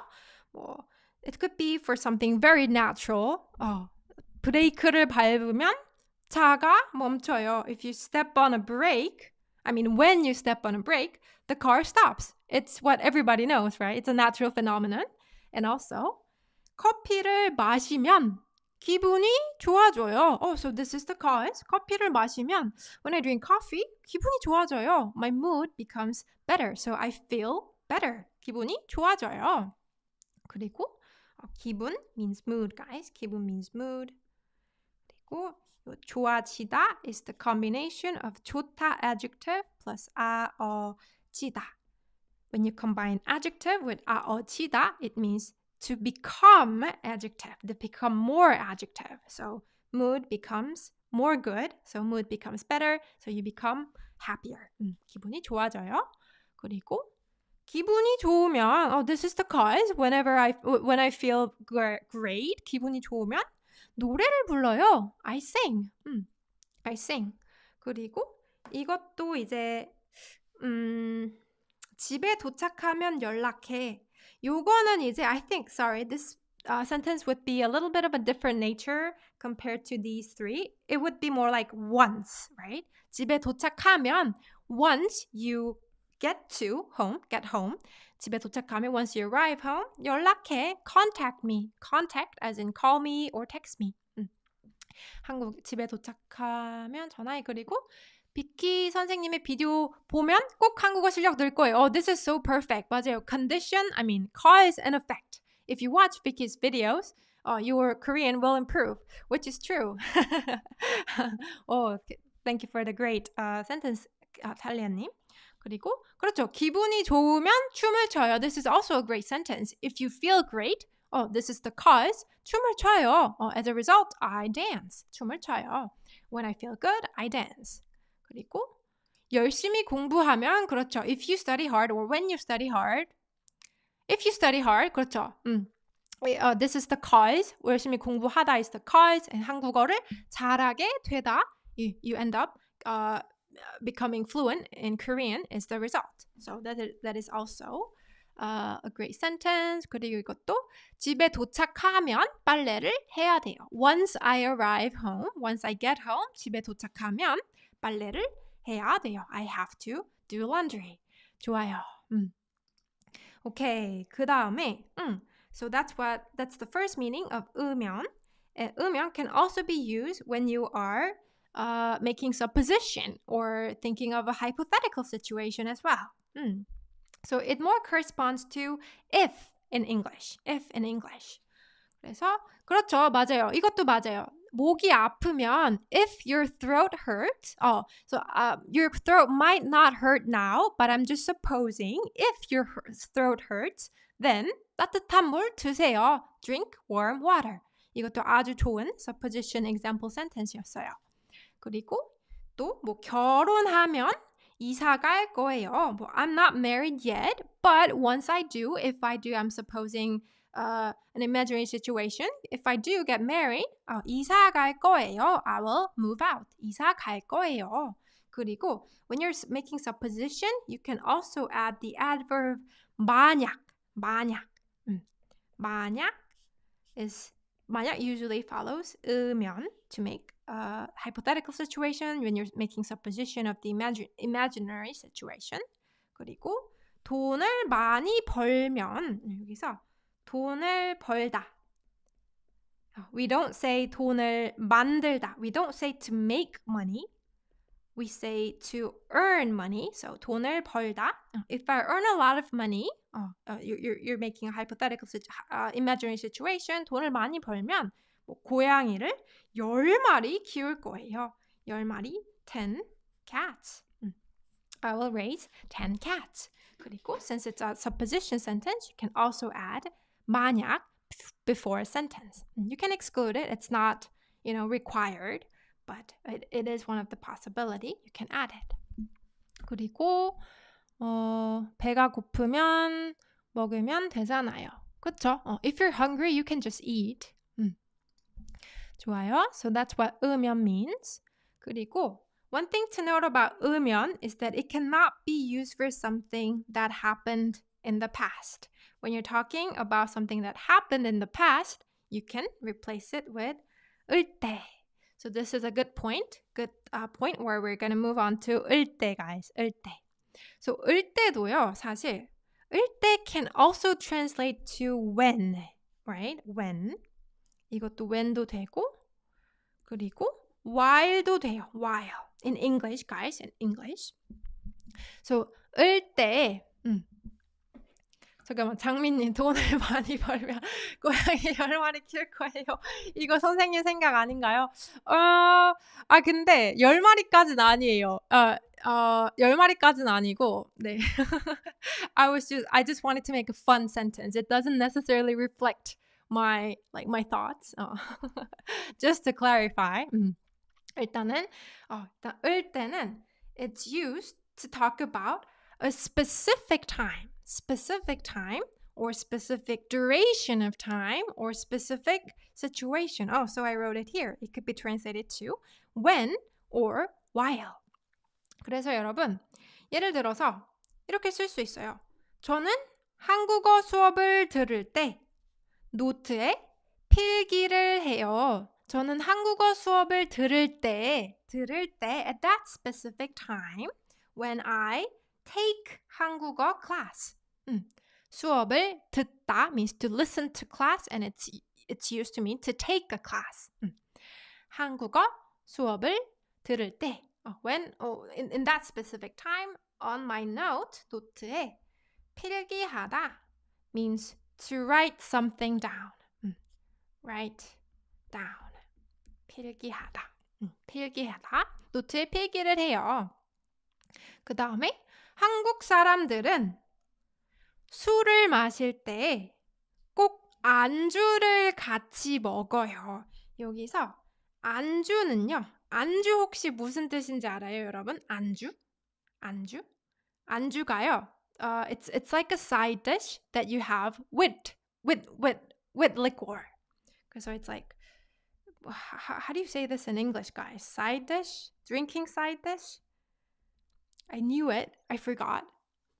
it could be for something very natural. 브레이크를 밟으면 차가 멈춰요. If you step on a brake, when you step on a brake, the car stops. It's what everybody knows, right? It's a natural phenomenon. And also, 커피를 마시면 기분이 좋아져요. So this is the cause. 커피를 마시면 when I drink coffee, 기분이 좋아져요. My mood becomes better. So I feel better. 기분이 좋아져요. 그리고 기분 means mood, guys. 기분 means mood. 그리고 좋아지다 is the combination of 좋다 adjective plus 아어지다. When you combine adjective with 아어지다, it means to become adjective, to become more adjective. So mood becomes more good. So mood becomes better. So you become happier. 기분이 좋아져요. 그리고 기분이 좋으면 this is the cause. when I feel great, 기분이 좋으면 노래를 불러요. I sing. I sing. 그리고 이것도 이제 집에 도착하면 연락해. 요거는 이제 I think this sentence would be a little bit of a different nature compared to these three. It would be more like once, right? 집에 도착하면 once you get home. 집에 도착하면 once you arrive home, 연락해, contact me. Contact as in call me or text me. 한국 집에 도착하면 전화해. 그리고 비키 선생님의 비디오 보면 꼭 한국어 실력 늘 거예요. This is so perfect. 맞아요. Cause and effect. If you watch Vicky's videos, your Korean will improve, which is true. Thank you for the great sentence, 탈리아님. 그리고 그렇죠. 기분이 좋으면 춤을 춰요. This is also a great sentence. If you feel great, this is the cause. 춤을 춰요. As a result, I dance. 춤을 춰요. When I feel good, I dance. 그리고 열심히 공부하면 그렇죠. If you study hard or when you study hard. If you study hard, 그렇죠. This is the cause. 열심히 공부하다 is the cause. And 한국어를 잘하게 되다. You end up becoming fluent in Korean is the result. So that is also a great sentence. 그리고 이것도 집에 도착하면 빨래를 해야 돼요. Once I arrive home, once I get home, 집에 도착하면 빨래를 해야 돼요. I have to do laundry. 좋아요. Okay. 그 다음에 so that's the first meaning of 으면. 으면 can also be used when you are making supposition or thinking of a hypothetical situation as well. So it more corresponds to if in English. If in English. 그래서 그렇죠. 맞아요. 이것도 맞아요. 목이 아프면 if your throat hurts, your throat might not hurt now, but I'm just supposing if your throat hurts, then 따뜻한 물 드세요. Drink warm water. 이것도 아주 좋은 supposition example sentence였어요. 그리고 또 뭐 결혼하면 이사 갈 거예요. I'm not married yet, but once I do, if I do, I'm supposing an imaginary situation. If I do get married, 이사 갈 거예요. I will move out. 이사 갈 거예요. 그리고 when you're making supposition, you can also add the adverb 만약. 만약 usually follows 으면 to make a hypothetical situation when you're making supposition of the imaginary situation. 그리고 돈을 많이 벌면 여기서 돈을 벌다. We don't say 돈을 만들다. We don't say to make money. We say to earn money. So 돈을 벌다. If I earn a lot of money, you're making a hypothetical imaginary situation. 돈을 많이 벌면 고양이를 10마리 키울 거예요. 10마리, 10 cats. I will raise 10 cats. 그리고 since it's a supposition sentence, you can also add 만약 before a sentence. You can exclude it. It's not, required, but it is one of the possibility. You can add it. 그리고 배가 고프면 먹으면 되잖아요. 그렇죠? If you're hungry, you can just eat. 좋아요. So that's what 으면 means. 그리고 one thing to note about 으면 is that it cannot be used for something that happened in the past. When you're talking about something that happened in the past, you can replace it with 을 때. So this is a good point where we're going to move on to 을 때, guys. 을 때. So 을 때도요, 사실 을 때 can also translate to when, right? When. 이것도 when도 되고, 그리고 while도 돼요. While. In English, guys, in English. So 을 때, 잠깐만, 장민님 돈을 많이 벌면 고양이 10마리 키울 거예요. 이거 선생님 생각 아닌가요? 근데 10마리까지는 아니에요. 10마리까지는 아니고, 네. I just wanted to make a fun sentence. It doesn't necessarily reflect my thoughts. Just to clarify. 일단 을 때는 it's used to talk about a specific time or specific duration of time or specific situation. Oh, so I wrote it here. It could be translated to when or while. 그래서 여러분, 예를 들어서 이렇게 쓸 수 있어요. 저는 한국어 수업을 들을 때 노트에 필기를 해요. 저는 한국어 수업을 들을 때 at that specific time when I take 한국어 class. 수업을 듣다 means to listen to class and it's used to mean to take a class. 한국어 수업을 들을 때 in that specific time on my 노트에 필기하다 means to write something down. Write down. 필기하다. 노트에 필기를 해요. 그 다음에 한국 사람들은 술을 마실 때 꼭 안주를 같이 먹어요. 여기서 안주는요. 안주 혹시 무슨 뜻인지 알아요, 여러분? 안주가요. It's like a side dish that you have with liquor. So it's like, how do you say this in English, guys? Side dish? Drinking side dish? I knew it. I forgot.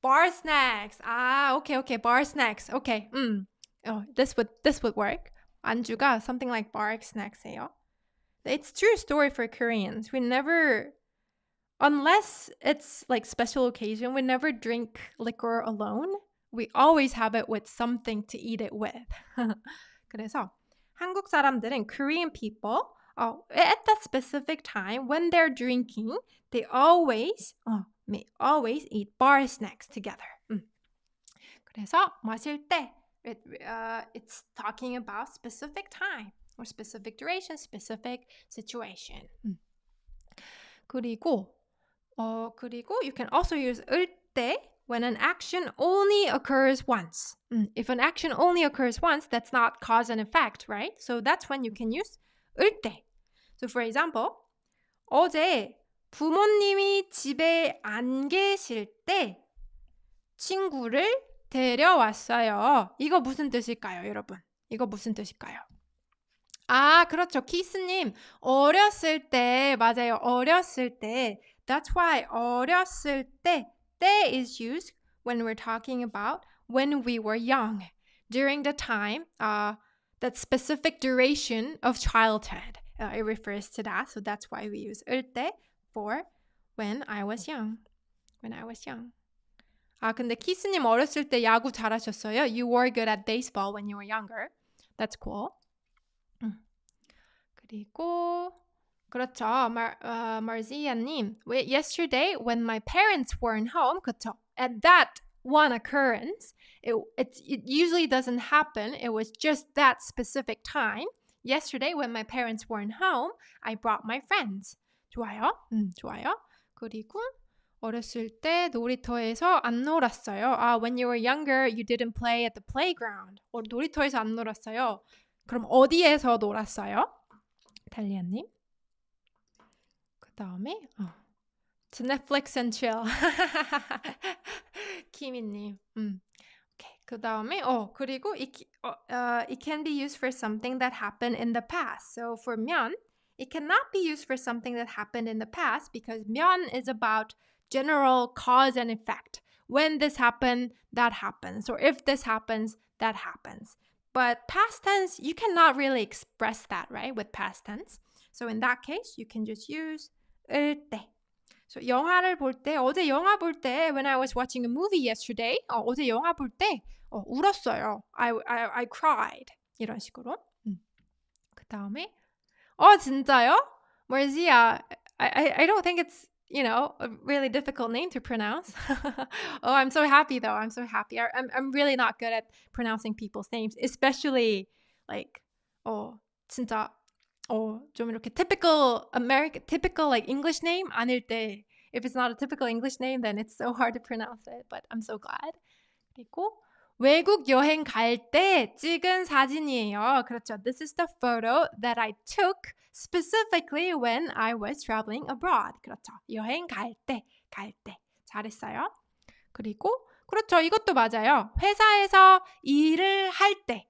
Bar snacks. Okay. Bar snacks. Okay. Oh, this would work. 안주가 something like bar snacks예요. It's true story for Koreans. We never, unless it's like special occasion, we never drink liquor alone. We always have it with something to eat it with. 그래서 한국 사람들은 Korean people at that specific time when they're drinking, they always eat bar snacks together. 그래서 마실 때 it's talking about specific time or specific duration, specific situation. 그리고 you can also use 을 때 when an action only occurs once. If an action only occurs once, that's not cause and effect, right? So that's when you can use 을 때. So for example, 어제 부모님이 집에 안 계실 때 친구를 데려왔어요. 이거 무슨 뜻일까요, 여러분? 이거 무슨 뜻일까요? 그렇죠. 키스님, 어렸을 때, 맞아요. 어렸을 때. That's why 어렸을 때 is used when we're talking about when we were young. During the time, that specific duration of childhood. It refers to that. So that's why we use 을 때 for when I was young. 근데 키스님 어렸을 때 야구 잘하셨어요? You were good at baseball when you were younger. That's cool. 그리고 그렇죠. Marzia님, yesterday when my parents weren't home, 그렇죠. At that one occurrence, it usually doesn't happen. It was just that specific time. Yesterday when my parents weren't home, I brought my friends. 좋아요. 좋아요. 그리고 어렸을 때 놀이터에서 안 놀았어요. When you were younger, you didn't play at the playground. 놀이터에서 안 놀았어요. 그럼 어디에서 놀았어요? 달리아님. 그 다음에 to Netflix and chill. 키미님. Okay. 그 다음에 그리고 it can be used for something that happened in the past. So for 면, it cannot be used for something that happened in the past because 면 is about general cause and effect. When this happened, that happens. Or if this happens, that happens. But past tense, you cannot really express that, right? With past tense. So in that case, you can just use 을 때. So 영화를 볼 때, 어제 영화 볼 때, when I was watching a movie yesterday, 어제 영화 볼 때 울었어요. I cried. 이런 식으로. 그 다음에 진짜요? Marzia, I don't think it's a really difficult name to pronounce. I'm so happy though. I'm so happy. I'm really not good at pronouncing people's names, especially like 진짜 좀 이렇게 typical like English name 아닐 때. If it's not a typical English name, then it's so hard to pronounce it. But I'm so glad. 그리고 외국 여행 갈 때 찍은 사진이에요. 그렇죠. This is the photo that I took specifically when I was traveling abroad. 그렇죠. 여행 갈 때. 잘했어요. 그리고 그렇죠. 이것도 맞아요. 회사에서 일을 할 때,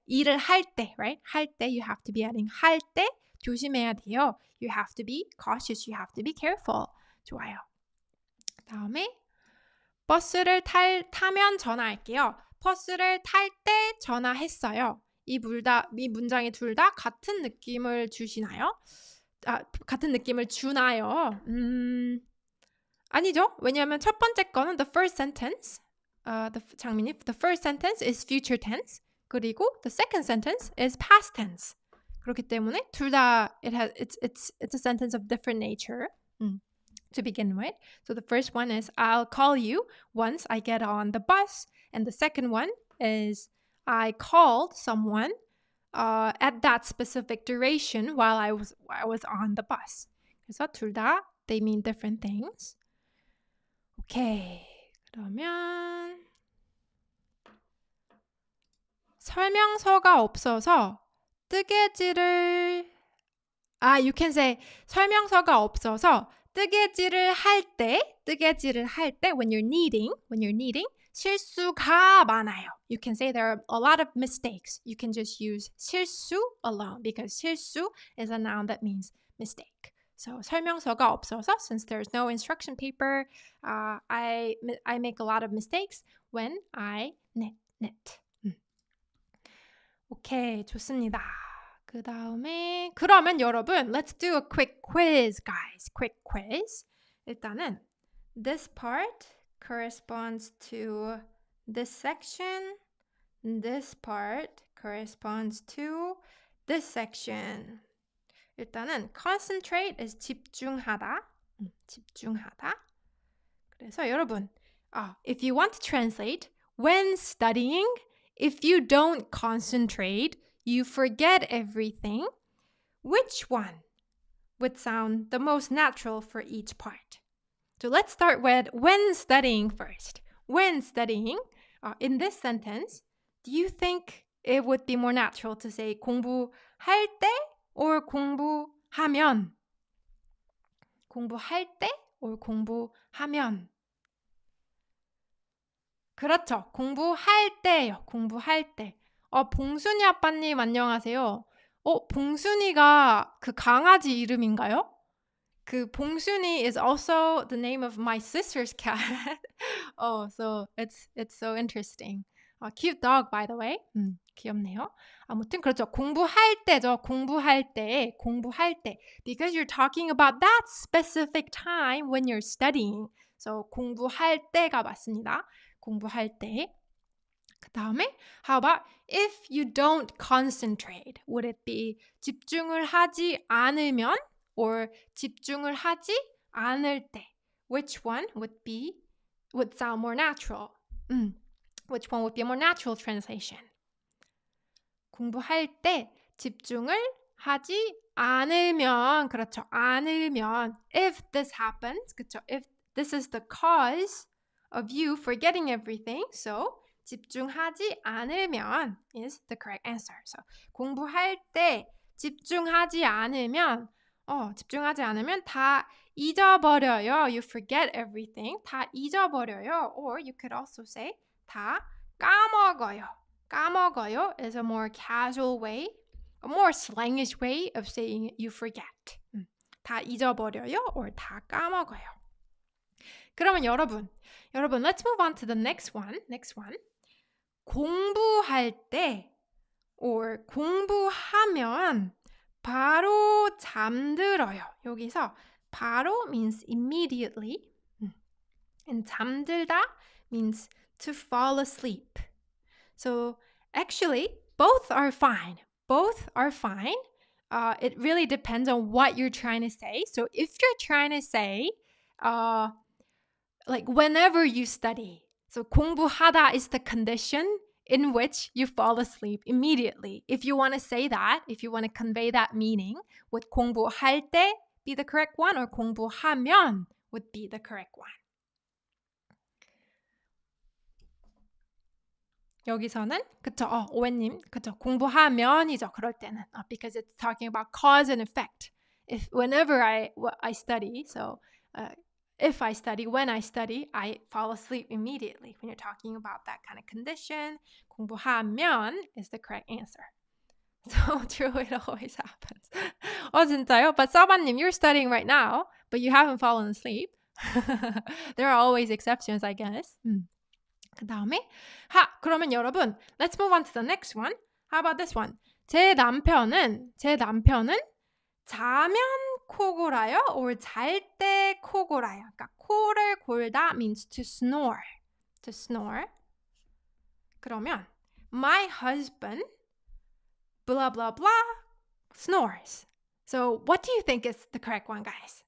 right? 할 때, you have to be adding 할 때 조심해야 돼요. You have to be cautious. You have to be careful. 좋아요. 다음에 버스를 타면 전화할게요. 버스를 탈 때 전화했어요. 이 문장이 둘 다 같은 느낌을 주시나요? 같은 느낌을 주나요? 아니죠. 왜냐하면 첫 번째 거는 the first sentence. 장민이 the first sentence is future tense. 그리고 the second sentence is past tense. 그렇기 때문에 둘 다 it's a sentence of different nature. To begin with. So the first one is I'll call you once I get on the bus. And the second one is I called someone at that specific duration while I was on the bus. 그래서 둘 다 they mean different things. 오케이. 그러면 설명서가 없어서 뜨개질을 you can say 설명서가 없어서 뜨개질을 할 때 when you're knitting 실수가 많아요. You can say there are a lot of mistakes. You can just use 실수 alone because 실수 is a noun that means mistake. So 설명서가 없어서 since there's no instruction paper, I make a lot of mistakes when I knit. 오케이, 좋습니다. 그 다음에 그러면 여러분 let's do a quick quiz, guys. Quick quiz. 일단은 this part corresponds to this section. This part corresponds to this section. 일단은 concentrate is 집중하다. 집중하다. 그래서 여러분 if you want to translate when studying, if you don't concentrate, you forget everything. Which one would sound the most natural for each part? So let's start with when studying first. When studying, in this sentence, do you think it would be more natural to say 공부할 때 or 공부하면? 공부할 때 or 공부하면? 그렇죠. 공부할 때요. 공부할 때. 봉순이 아빠님 안녕하세요. 봉순이가 그 강아지 이름인가요? 그 봉순이 is also the name of my sister's cat. So it's so interesting. Cute dog, by the way. 귀엽네요. 아무튼 그렇죠. 공부할 때죠. 공부할 때. Because you're talking about that specific time when you're studying. So 공부할 때가 맞습니다. 공부할 때. 그 다음에 how about if you don't concentrate? Would it be 집중을 하지 않으면 or 집중을 하지 않을 때? Which one would sound more natural? Which one would be a more natural translation? 공부할 때 집중을 하지 않으면 그렇죠. 않으면 if this happens 그렇죠. If this is the cause of you forgetting everything, so 집중하지 않으면 is the correct answer. So 공부할 때 집중하지 않으면 다 잊어버려요. You forget everything. 다 잊어버려요. Or you could also say 다 까먹어요. 까먹어요 is a more casual way, a more slangish way of saying you forget. 다 잊어버려요 or 다 까먹어요. 그러면 여러분, let's move on to the next one. 공부할 때 or 공부하면 바로 잠들어요. 여기서 바로 means immediately and 잠들다 means to fall asleep. So actually, both are fine. It really depends on what you're trying to say. So if you're trying to say like whenever you study, so 공부하다 is the condition in which you fall asleep immediately. If you want to say that, if you want to convey that meaning, would 공부할 때 be the correct one or 공부하면 would be the correct one? 여기서는 오웬님 그쵸 공부하면이죠. 그럴 때는 because it's talking about cause and effect. whenever I study, so if I study, when I study, I fall asleep immediately. When you're talking about that kind of condition, 공부하면 is the correct answer. So true, it always happens. 진짜요? But 사바님, you're studying right now, but you haven't fallen asleep. There are always exceptions, I guess. 그 다음에 그러면 여러분, let's move on to the next one. How about this one? 제 남편은 자면 코 골아요? or 잘 때 코 골아요? 그러니까 코를 골다 means to snore. To snore. 그러면 my husband blah blah blah snores. So what do you think is the correct one, guys?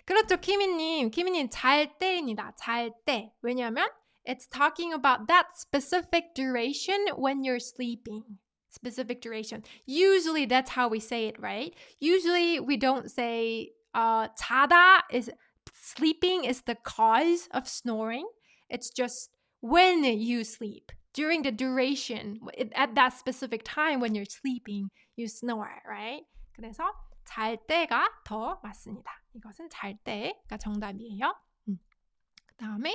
그렇죠, 키미님 잘 때입니다. 잘 때. 왜냐면 it's talking about that specific duration when you're sleeping. Specific duration. Usually that's how we say it, right? Usually we don't say 자다 is sleeping is the cause of snoring. It's just when you sleep. During the duration, at that specific time when you're sleeping, you snore, right? 그래서 잘 때가 더 맞습니다. 이것은 잘 때가 정답이에요. 그 다음에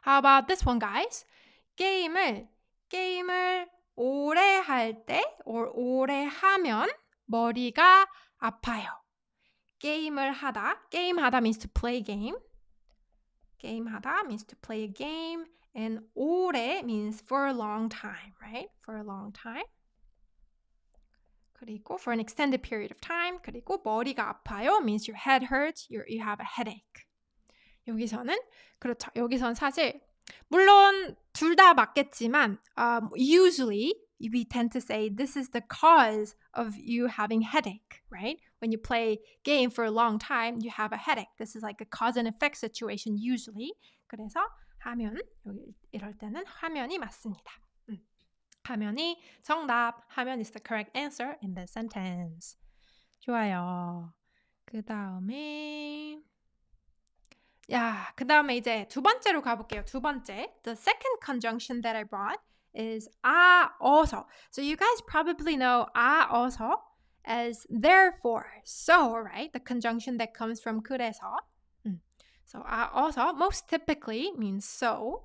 how about this one, guys? 게임을 오래 할 때 or 오래 하면 머리가 아파요. 게임하다 means to play a game. 게임하다 means to play a game. And 오래 means for a long time, right? For a long time. 그리고 for an extended period of time. 그리고 머리가 아파요 means your head hurts, you have a headache. 여기서는 사실 물론 둘 다 맞겠지만 usually we tend to say this is the cause of you having headache, right? When you play game for a long time, you have a headache. This is like a cause and effect situation usually. 그래서 하면 이럴 때는 하면이 맞습니다. 하면이 정답. 하면 is the correct answer in this sentence. 좋아요. 그 다음에 이제 두 번째로 가볼게요. 두 번째. The second conjunction that I brought is 어서. So you guys probably know 어서 as therefore, so, right? The conjunction that comes from 그래서. So 어서 most typically means so.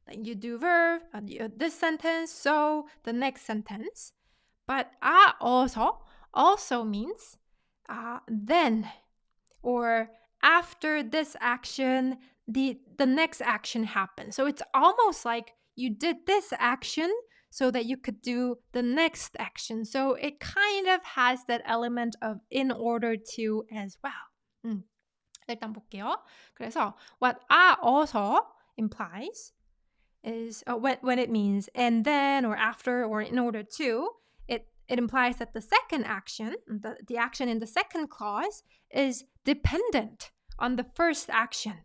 Like you do verb, this sentence, so the next sentence. But 어서 also means then or after this action, the next action happens. So it's almost like you did this action so that you could do the next action. So it kind of has that element of in order to as well. 일단 볼게요. 그래서 what 어서 implies is when it means and then or after or in order to, it implies that the second action, the action in the second clause, is dependent on the first action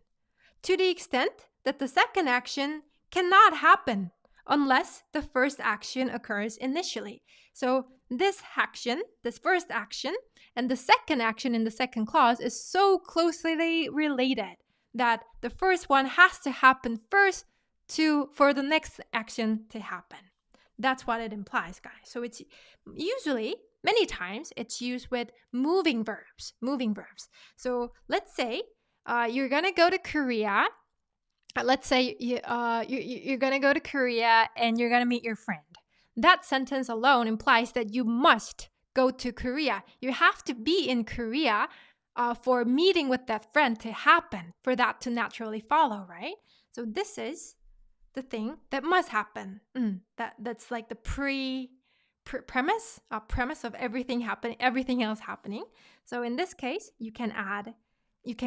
to the extent that the second action cannot happen unless the first action occurs initially. So this action, this first action, and the second action in the second clause is so closely related that the first one has to happen first for the next action to happen. That's what it implies, guys. So it's usually, many times, it's used with moving verbs. So let's say you're going to go to Korea. Let's say you're going to go to Korea and you're going to meet your friend. That sentence alone implies that you must go to Korea. You have to be in Korea for meeting with that friend to happen, for that to naturally follow, right? So this is the thing that must happen. That's like the premise of everything else happening. So in this case, you can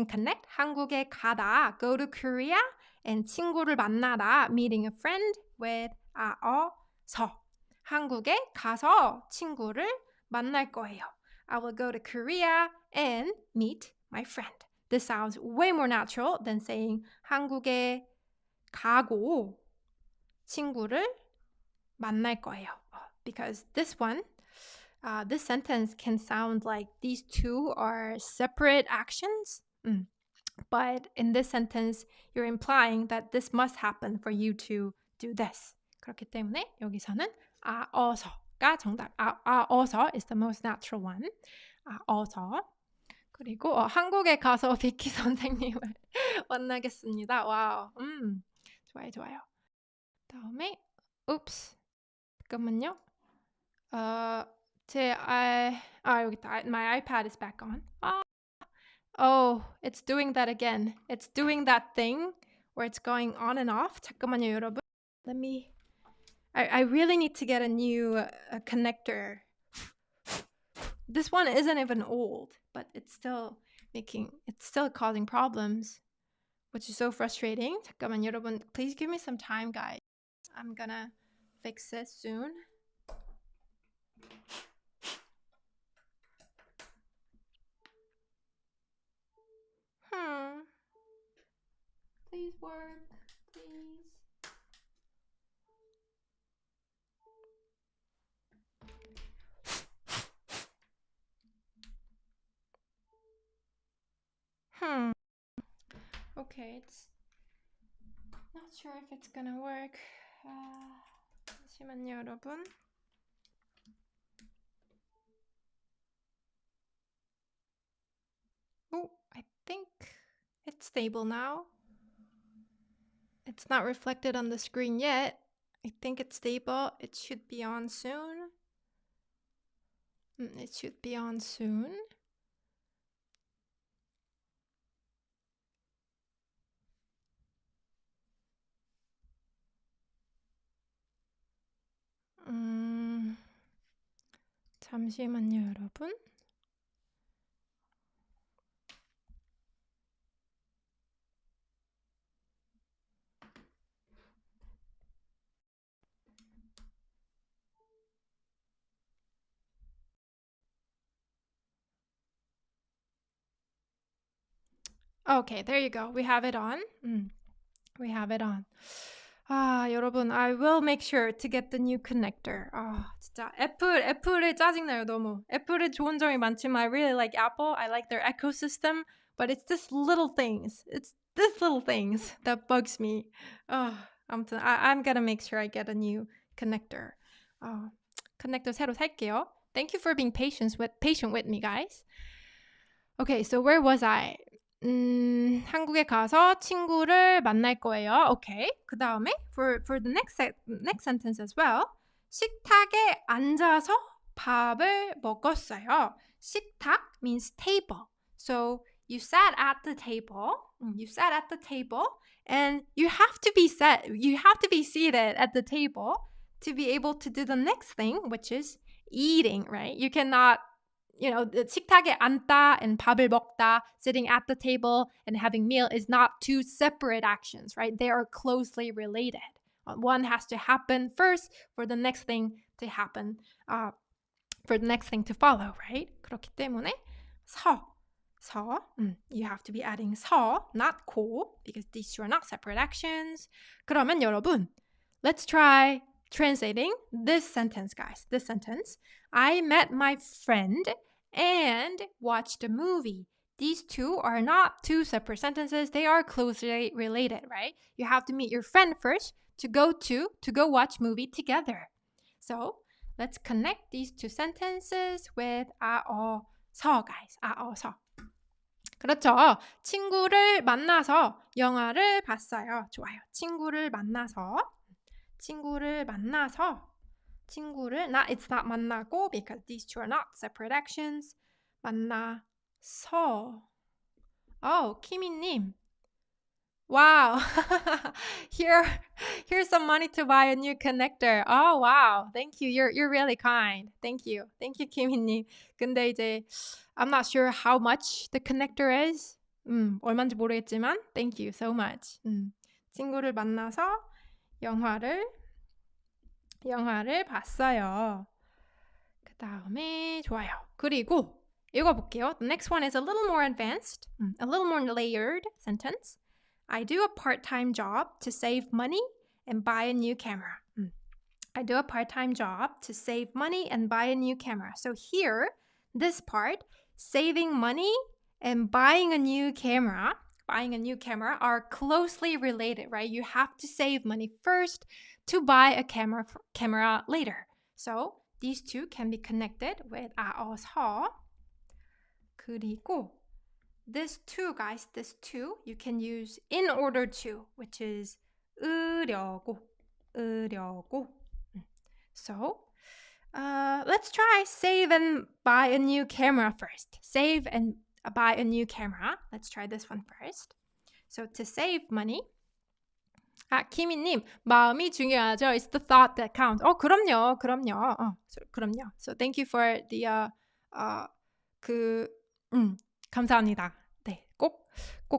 connect 한국에 가다, go to Korea, and 친구를 만나다, meeting a friend, with 어서. 한국에 가서 친구를 만날 거예요. I will go to Korea and meet my friend. This sounds way more natural than saying 한국에 가고 친구를 만날 거예요. Because this sentence can sound like these two are separate actions. But in this sentence, you're implying that this must happen for you to do this. 그렇기 때문에 여기서는 어서가 정답. 어서 is the most natural one. 어서. 그리고 한국에 가서 비키 선생님을 만나겠습니다. 와우. 좋아요, 좋아요. 다음에 oops. 잠깐만요. 여기 있다. My iPad is back on. Oh, it's doing that again. It's doing that thing where it's going on and off. 잠깐만요, 여러분. I really need to get a new connector. This one isn't even old, but it's still causing problems, which is so frustrating. 잠깐만, 여러분. Please give me some time, guys. I'm gonna fix this soon. Please work, please. Okay, it's not sure if it's gonna work. 잠시만요, 여러분. Oh, I think it's stable now. It's not reflected on the screen yet. I think it's stable. It should be on soon. It should be on soon. 잠시만요, 여러분. Okay, there you go. We have it on. We have it on. 여러분, I will make sure to get the new connector. 진짜 애플에 짜증나요, 너무. 애플에 좋은 점이 많지만 I really like Apple. I like their ecosystem, but it's this little things. It's this little things that bugs me. 아무튼 I'm gonna make sure I get a new connector. connector 새로 살게요. Thank you for being patient with me, guys. Okay, so where was I? 한국에 가서 친구를 만날 거예요. Okay. 그 다음에 for the next sentence as well. 식탁에 앉아서 밥을 먹었어요. 식탁 means table. So you sat at the table. You sat at the table, and you have to be seated at the table to be able to do the next thing, which is eating, right? You cannot 식탁에 앉다 and 밥을 먹다, sitting at the table and having meal is not two separate actions, right? They are closely related. One has to happen first for the next thing to happen, for the next thing to follow, right? 그렇기 때문에 서, you have to be adding 서, not 고, because these two are not separate actions. 그러면 여러분, let's try translating this sentence, guys. This sentence. I met my friend and watched a movie. These two are not two separate sentences. They are closely related, right? You have to meet your friend first to go watch movie together. So let's connect these two sentences with 아어서, guys. 아어서. 그렇죠. 친구를 만나서 영화를 봤어요. 좋아요. 친구를 만나서 it's not 만나고 because these two are not separate actions. 만나서. 키미님. Wow. Here's some money to buy a new connector. Oh, wow. Thank you. You're really kind. Thank you. Thank you, 키미님. 근데 이제 I'm not sure how much the connector is. 얼마인지 모르겠지만 thank you so much. 친구를 만나서 영화를 봤어요. 그 다음에 좋아요. 그리고 읽어볼게요. The next one is a little more advanced, a little more layered sentence. I do a part-time job to save money and buy a new camera. I do a part-time job to save money and buy a new camera. So here, this part, saving money and buying a new camera are closely related, right? You have to save money first to buy a camera later. So these two can be connected with 아어서. 그리고 this to, guys, this to, you can use in order to, which is 으려고, 으려고. So, let's try save and buy a new camera first. Save and buy a new camera. Let's try this one first. So, to save money. 키미님, 마음이 중요하죠. It's the thought that counts. 그럼요. 그럼요. So, thank you for the, 감사합니다. 네, 꼭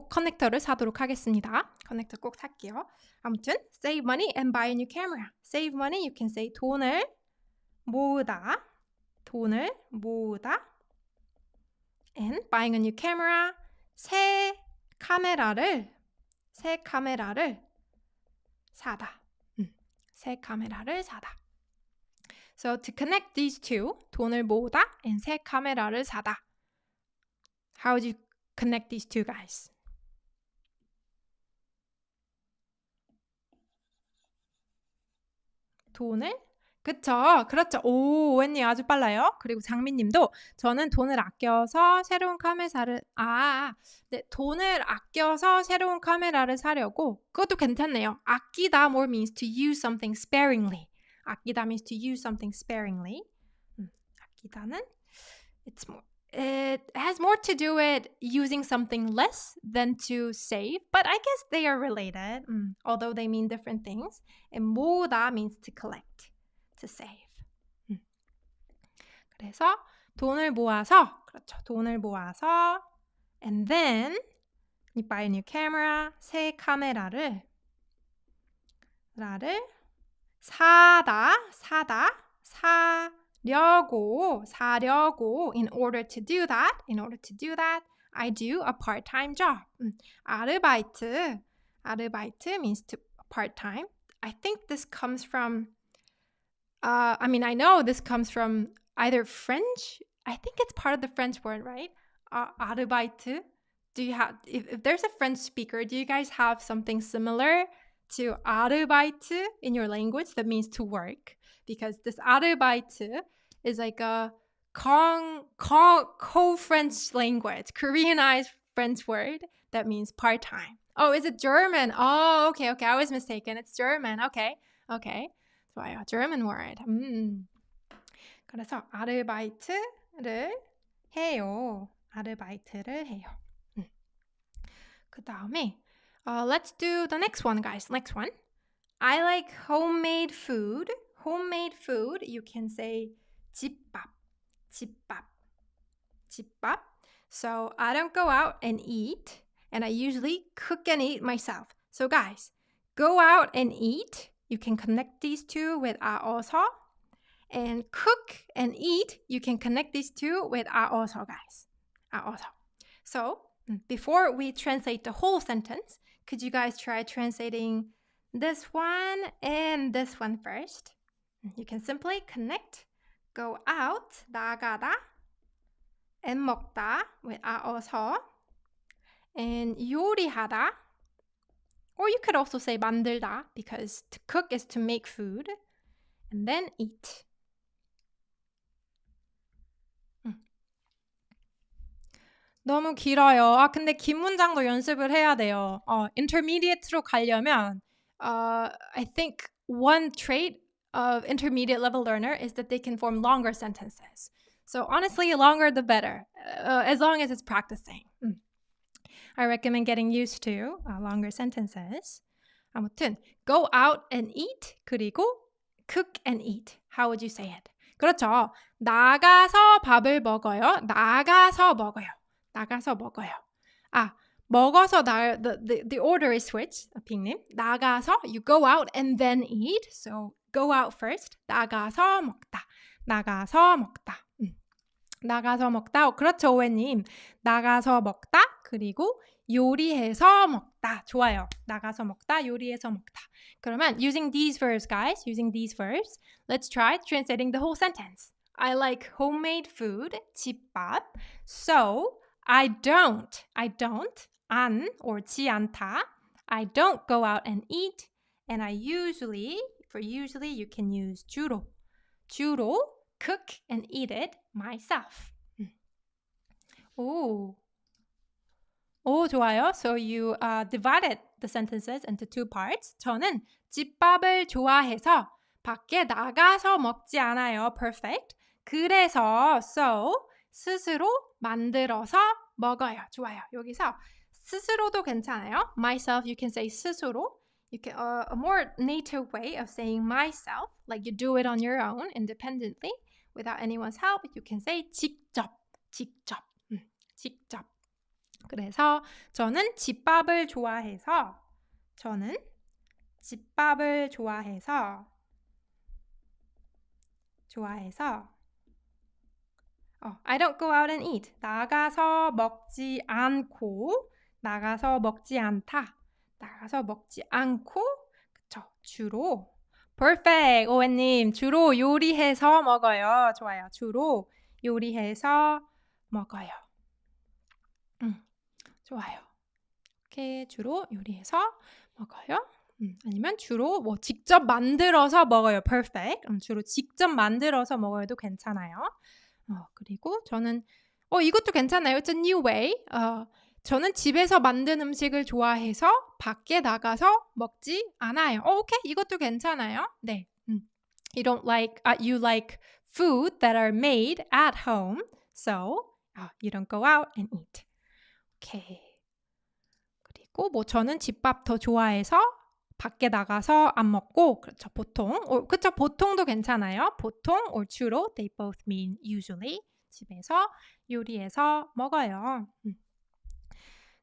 커넥터를 사도록 하겠습니다. 커넥터 꼭 살게요. 아무튼 save money and buy a new camera. Save money, you can say 돈을 모으다. And buying a new camera, 새 카메라를 사다. 새 카메라를 사다. So to connect these two, 돈을 모으다 and 새 카메라를 사다. How would you connect these two, guys? 돈을? 그렇죠. 오, 웬님 아주 빨라요. 그리고 장미님도 저는 돈을 아껴서 새로운 카메라를 네, 돈을 아껴서 새로운 카메라를 사려고. 그것도 괜찮네요. 아끼다 more means to use something sparingly. 아끼다 means to use something sparingly. 아끼다는 it has more to do with using something less than to save, but I guess they are related, although they mean different things. And 모으다 means to collect, to save. 그래서 돈을 모아서, and then you buy a new camera, 새 카메라를 사려고. In order to do that, I do a part-time job. 아르바이트 means to part-time. I think this comes from, I know this comes from either French. I think it's part of the French word, right? 아르바이트. Do you have, if there's a French speaker, do you guys have something similar to 아르바이트 in your language that means to work? Because this 아르바이트 is like a co-French language, Koreanized French word that means part-time. Oh, is it German? Oh, okay. I was mistaken. It's German. Okay. 좋아요. German word. 그래서 아르바이트를 해요. 그 다음에 let's do the next one, guys. Next one. I like homemade food. Homemade food, you can say 집밥. So I don't go out and eat, and I usually cook and eat myself. So guys, go out and eat. You can connect these two with 아어서. And cook and eat, you can connect these two with 아어서, guys. 아어서. So before we translate the whole sentence, could you guys try translating this one and this one first? You can simply connect, go out, 나가다, and 먹다 with 아어서, and 요리하다, or you could also say 만들다, because to cook is to make food, and then eat. 너무 길어요. 근데 긴 문장도 연습을 해야 돼요. Intermediate로 가려면 I think one trait of intermediate level learner is that they can form longer sentences. So honestly, longer the better, as long as it's practicing. I recommend getting used to longer sentences. 아무튼 go out and eat 그리고 cook and eat. How would you say it? 그렇죠. 나가서 밥을 먹어요. 나가서 먹어요. 먹어서 the order is switched. 빅님. 나가서 you go out and then eat. So go out first. 나가서 먹다. 나가서 먹다. 그렇죠, 오해님. 나가서 먹다. 그리고 요리해서 먹다. 좋아요. 나가서 먹다. 요리해서 먹다. 그러면 using these verbs, guys, let's try translating the whole sentence. I like homemade food, 집밥. So I don't, 안 or 지 않다. I don't go out and eat. And I usually you can use 주로, cook and eat it myself. Ooh. 오, 좋아요. So you divided the sentences into two parts. 저는 집밥을 좋아해서 밖에 나가서 먹지 않아요. Perfect. 그래서 so 스스로 만들어서 먹어요. 좋아요. 여기서 스스로도 괜찮아요. Myself, you can say 스스로. You can a more native way of saying myself, like you do it on your own independently without anyone's help. You can say 직접, 직접, 직접. 그래서 저는 집밥을 좋아해서 I don't go out and eat. 나가서 먹지 않고 나가서 먹지 않고 그쵸 주로 Perfect 오웬님 주로 요리해서 먹어요. 좋아요. 주로 요리해서 먹어요. 좋아요. 이렇게 주로 요리해서 먹어요. 아니면 주로 뭐 직접 만들어서 먹어요. Perfect. 주로 직접 만들어서 먹어도 괜찮아요. 그리고 저는 이것도 괜찮아요. It's a new way. 저는 집에서 만든 음식을 좋아해서 밖에 나가서 먹지 않아요. 오케이. 이것도 괜찮아요. 네. You like food that are made at home. So, you don't go out and eat. 오케이. 그리고 뭐 저는 집밥 더 좋아해서 밖에 나가서 안 먹고 그렇죠. 보통도 괜찮아요. 보통 or 주로 they both mean usually 집에서 요리해서 먹어요.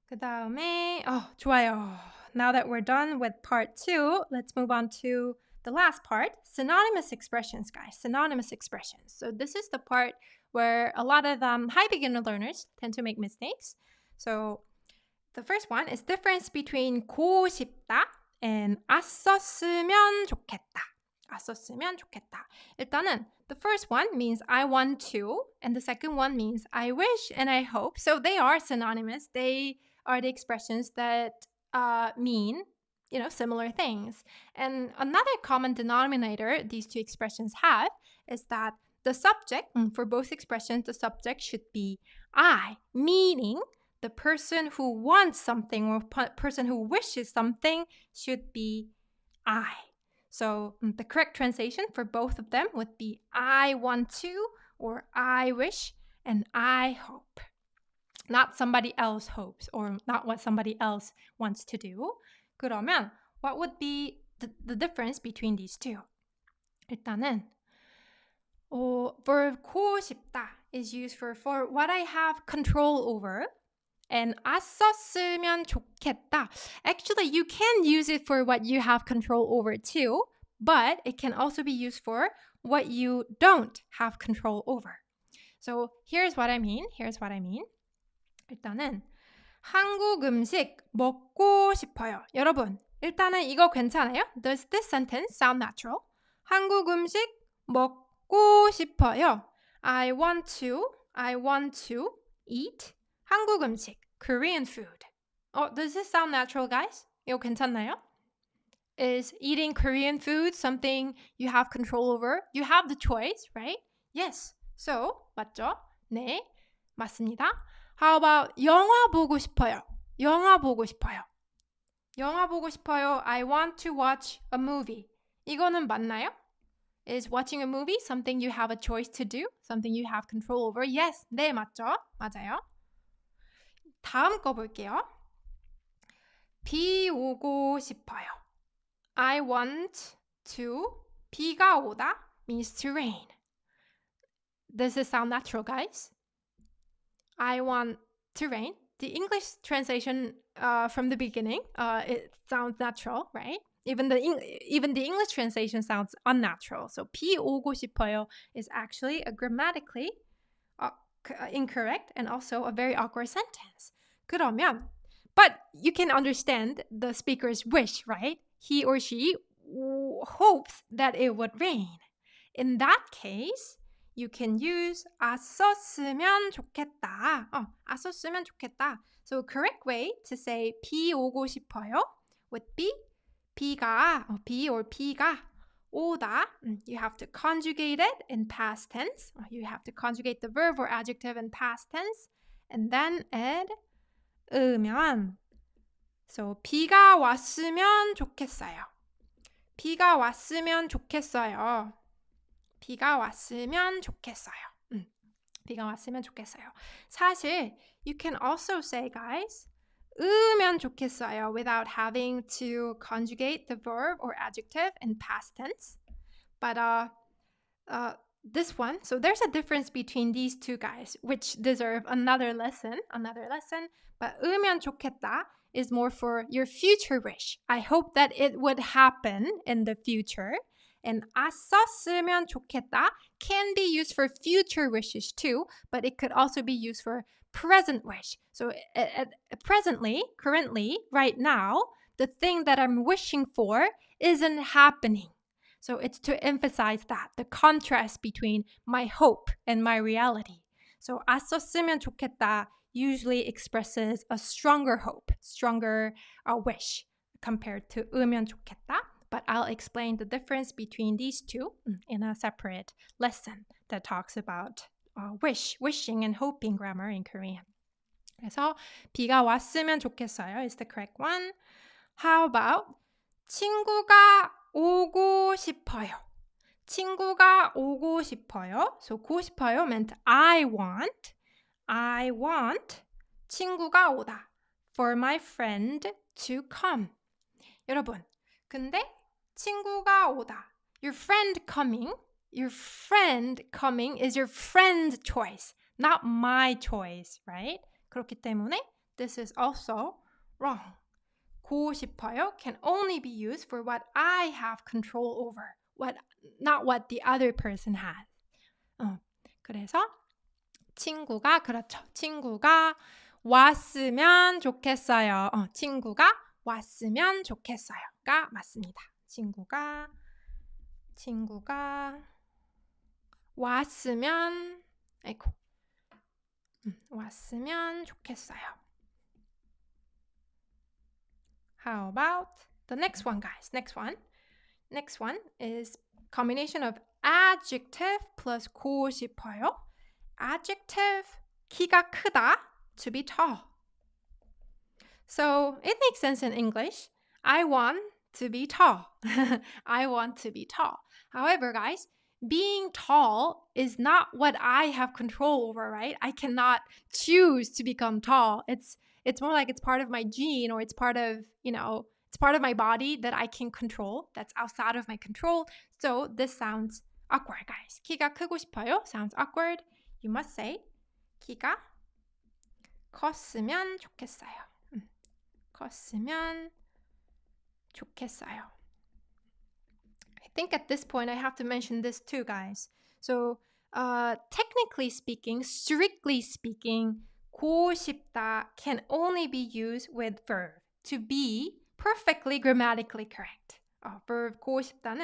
그다음에 좋아요. Now that we're done with part 2, let's move on to the last part, synonymous expressions, guys. Synonymous expressions. So this is the part where a lot of high beginner learners tend to make mistakes. So the first one is difference between 고 싶다 and as었으면 좋겠다. as었으면 좋겠다. 일단은 the first one means I want to and the second one means I wish and I hope. So they are synonymous. They are the expressions that mean, similar things. And another common denominator these two expressions have is that the subject, for both expressions, the subject should be I, meaning the person who wants something or person who wishes something should be I. So the correct translation for both of them would be I want to or I wish and I hope. Not somebody else hopes or not what somebody else wants to do. 그러면 what would be the difference between these two? 일단은 verb 고 싶다 is used for what I have control over. And as었으면 좋겠다. Actually, you can use it for what you have control over too, but it can also be used for what you don't have control over. So here's what I mean. 일단은 한국 음식 먹고 싶어요. 여러분, 일단은 이거 괜찮아요? Does this sentence sound natural? 한국 음식 먹고 싶어요. I want to eat 한국 음식, Korean food. Does this sound natural, guys? 이거 괜찮나요? Is eating Korean food something you have control over? You have the choice, right? Yes. So, 맞죠? 네, 맞습니다. How about 영화 보고 싶어요? I want to watch a movie. 이거는 맞나요? Is watching a movie something you have a choice to do? Something you have control over? Yes. 네, 맞죠? 맞아요. 다음 거 볼게요. 비 오고 싶어요. I want to 비가 오다 means to rain. Does it sound natural, guys? I want to rain. The English translation from the beginning, it sounds natural, right? Even the English translation sounds unnatural. So 비 오고 싶어요 is actually a grammatically incorrect and also a very awkward sentence. 그러면, but you can understand the speaker's wish, right? He or she hopes that it would rain. In that case, you can use as었으면 좋겠다. as었으면 좋겠다. So correct way to say 비 오고 싶어요 would be 비가 오다. You have to conjugate it in past tense. You have to conjugate the verb or adjective in past tense and then add 으면. So 비가 왔으면 좋겠어요. 비가 왔으면 좋겠어요. 비가 왔으면 좋겠어요. 비가 왔으면 좋겠어요. 사실 you can also say, guys, 으면 좋겠어요 without having to conjugate the verb or adjective in past tense. But this one, so there's a difference between these two guys, which deserve another lesson. But 으면 좋겠다 is more for your future wish. I hope that it would happen in the future. And 왔었으면 좋겠다 can be used for future wishes too, but it could also be used for present wish. So currently, right now, the thing that I'm wishing for isn't happening. So it's to emphasize that, the contrast between my hope and my reality. So 왔었으면 좋겠다 usually expresses a stronger hope, stronger wish compared to 으면 좋겠다. But I'll explain the difference between these two in a separate lesson that talks about wishing and hoping grammar in Korean. 그래서 비가 왔으면 좋겠어요 is the correct one. How about 친구가 오고 싶어요. 친구가 오고 싶어요. So 오고 싶어요 meant I want 친구가 오다. For my friend to come. 여러분, 근데 친구가 오다. Your friend coming is your friend's choice, not my choice, right? 그렇기 때문에 this is also wrong. 고 싶어요 can only be used for what I have control over, not what the other person has. 그래서 친구가 왔으면 좋겠어요. 친구가 왔으면 좋겠어요가 맞습니다. 친구가 왔으면 좋겠어요. How about the next one, guys? Next one is combination of adjective plus 고 싶어요. Adjective, 키가 크다, to be tall. So it makes sense in English. I want to be tall. I want to be tall. However, guys, being tall is not what I have control over, right? I cannot choose to become tall. It's more like it's part of my gene, or it's part of, it's part of my body that I can control. That's outside of my control. So this sounds awkward, guys. 키가 크고 싶어요 sounds awkward. You must say 키가 컸으면 좋겠어요. 컸으면 좋겠어요. I think at this point I have to mention this too, guys. So technically speaking, strictly speaking, 고 싶다 can only be used with verb to be perfectly grammatically correct. Verb 고 싶다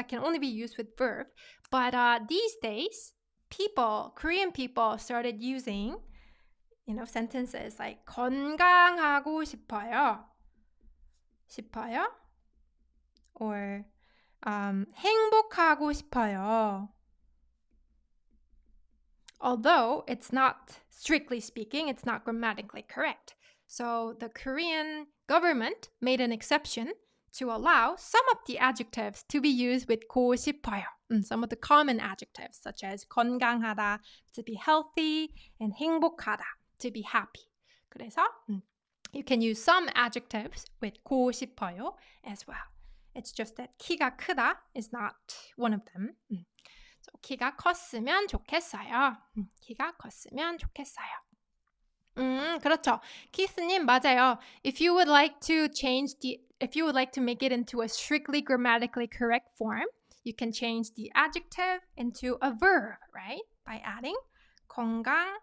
can only be used with verb. But these days, Korean people started using, sentences like 건강하고 싶어요. Or 행복하고 싶어요. Although it's not, strictly speaking, it's not grammatically correct. So the Korean government made an exception to allow some of the adjectives to be used with 고 싶어요. Some of the common adjectives such as 건강하다, to be healthy, and 행복하다, to be happy. 그래서 you can use some adjectives with 고 싶어요 as well. It's just that 키가 크다 is not one of them. So 키가 컸으면 좋겠어요. 키가 컸으면 좋겠어요. 그렇죠. 키스님 맞아요. If you would like to make it into a strictly grammatically correct form, you can change the adjective into a verb, right? By adding 건강해지다,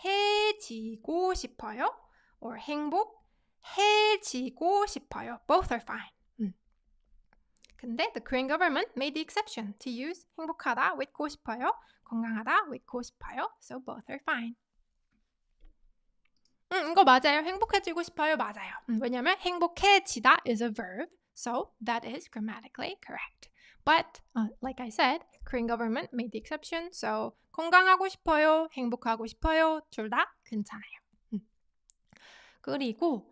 해지고 싶어요, or 행복해지고 싶어요. Both are fine. 근데 the Korean government made the exception to use 행복하다 with 고 싶어요, 건강하다 with 고 싶어요. So both are fine. 이거 맞아요. 행복해지고 싶어요. 맞아요. 왜냐면 행복해지다 is a verb, so that is grammatically correct. But like I said, Korean government made the exception, so 건강하고 싶어요, 행복하고 싶어요, 둘 다 괜찮아요. 그리고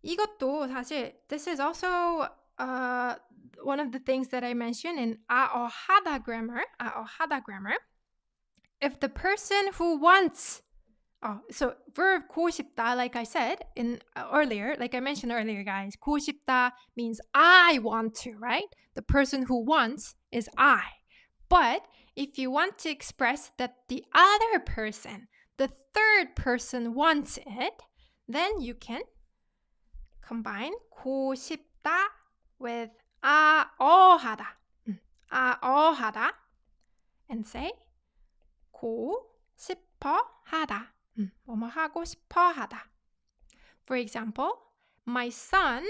이것도 사실 this is also one of the things that I mentioned in 아어하다 grammar. 아어하다 grammar. If the person who wants so verb 고 싶다, like I said earlier, like I mentioned earlier, guys, 고 싶다 means I want to, right? The person who wants is I. But if you want to express that the other person, the third person wants it, then you can combine 고 싶다 with 아어하다. 아어하다 and say 고 싶어 하다. 뭐뭐 하고 싶어 하다. For example, my son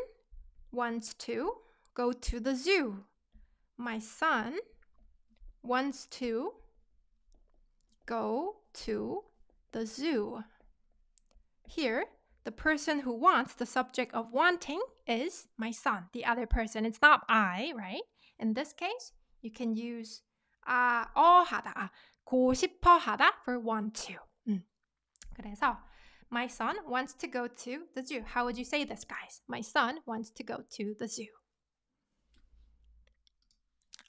wants to go to the zoo. My son wants to go to the zoo. Here, the person who wants, the subject of wanting, is my son, the other person. It's not I, right? In this case, you can use 하다, 고 싶어 하다 for want to. 그래서 my son wants to go to the zoo. How would you say this, guys? My son wants to go to the zoo.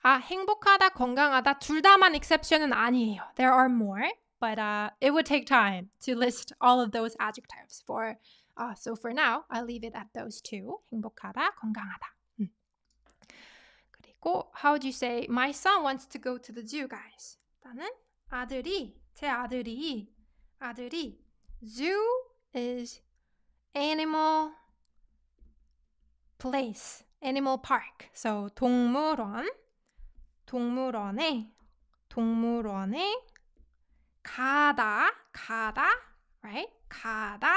행복하다, 건강하다 둘 다만 exception은 아니에요. There are more, but it would take time to list all of those adjectives. So for now, I'll leave it at those two. 행복하다, 건강하다. 그리고 how would you say my son wants to go to the zoo, guys? 나는 제 아들이 zoo is animal place, animal park. So 동물원에 가다, right? 가다.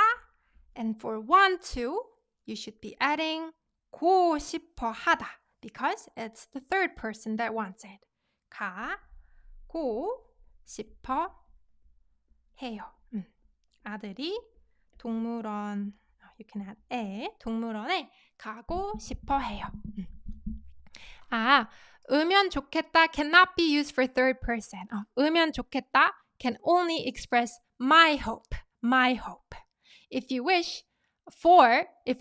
And for want to, you should be adding 고 싶어 하다 because it's the third person that wants it. 가고 싶어 해요. 아들이 동물원, you can add 동물원에 가고 싶어 해요. 으면 좋겠다 cannot be used for third person. 으면 좋겠다 can only express my hope. If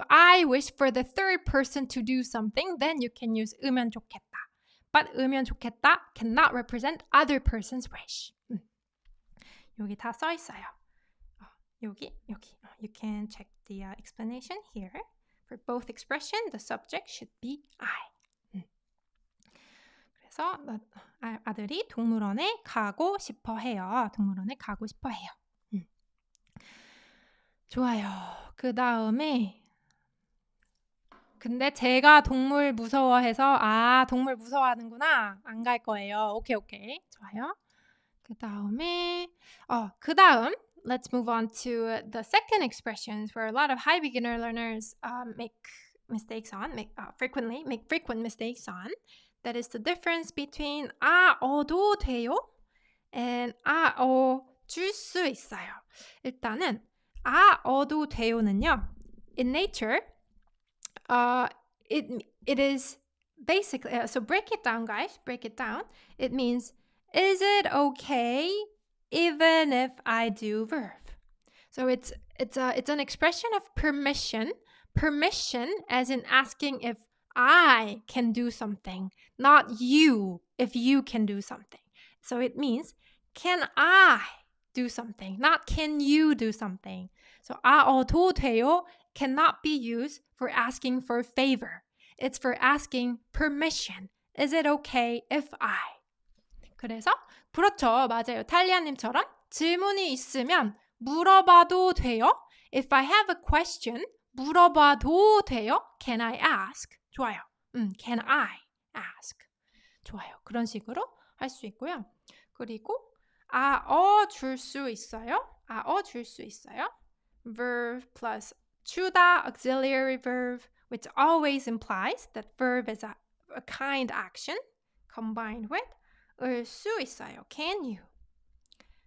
I wish for the third person to do something, then you can use 으면 좋겠다. But 으면 좋겠다 cannot represent other person's wish. 여기 다 써 있어요. 여기. You can check the explanation here. For both expression, the subject should be I. 그래서 아들이 동물원에 가고 싶어 해요. 좋아요. 그 다음에 근데 제가 동물 무서워해서 동물 무서워하는구나. 안 갈 거예요. 오케이. 좋아요. 그 다음 let's move on to the second expressions where a lot of high beginner learners make frequent mistakes on. That is the difference between 얻어도 돼요 and 줄 수 있어요. 일단은 얻어도 돼요는요. In nature, it is basically so break it down, guys. It means is it okay even if I do verb? So it's an expression of permission as in asking if I can do something, not you if you can do something. So it means can I do something, not can you do something. So 얻어도 돼요 cannot be used for asking for a favor. It's for asking permission. Is it okay if I? 그래서 그렇죠. 맞아요. 탈리아님처럼 질문이 있으면 물어봐도 돼요. If I have a question, 물어봐도 돼요. Can I ask? 좋아요. Can I ask? 좋아요. 그런 식으로 할 수 있고요. 그리고 줄 수 있어요. 줄 수 있어요. Verb plus 주다 auxiliary verb, which always implies that verb is a kind action combined with 을 수 있어요. Can you?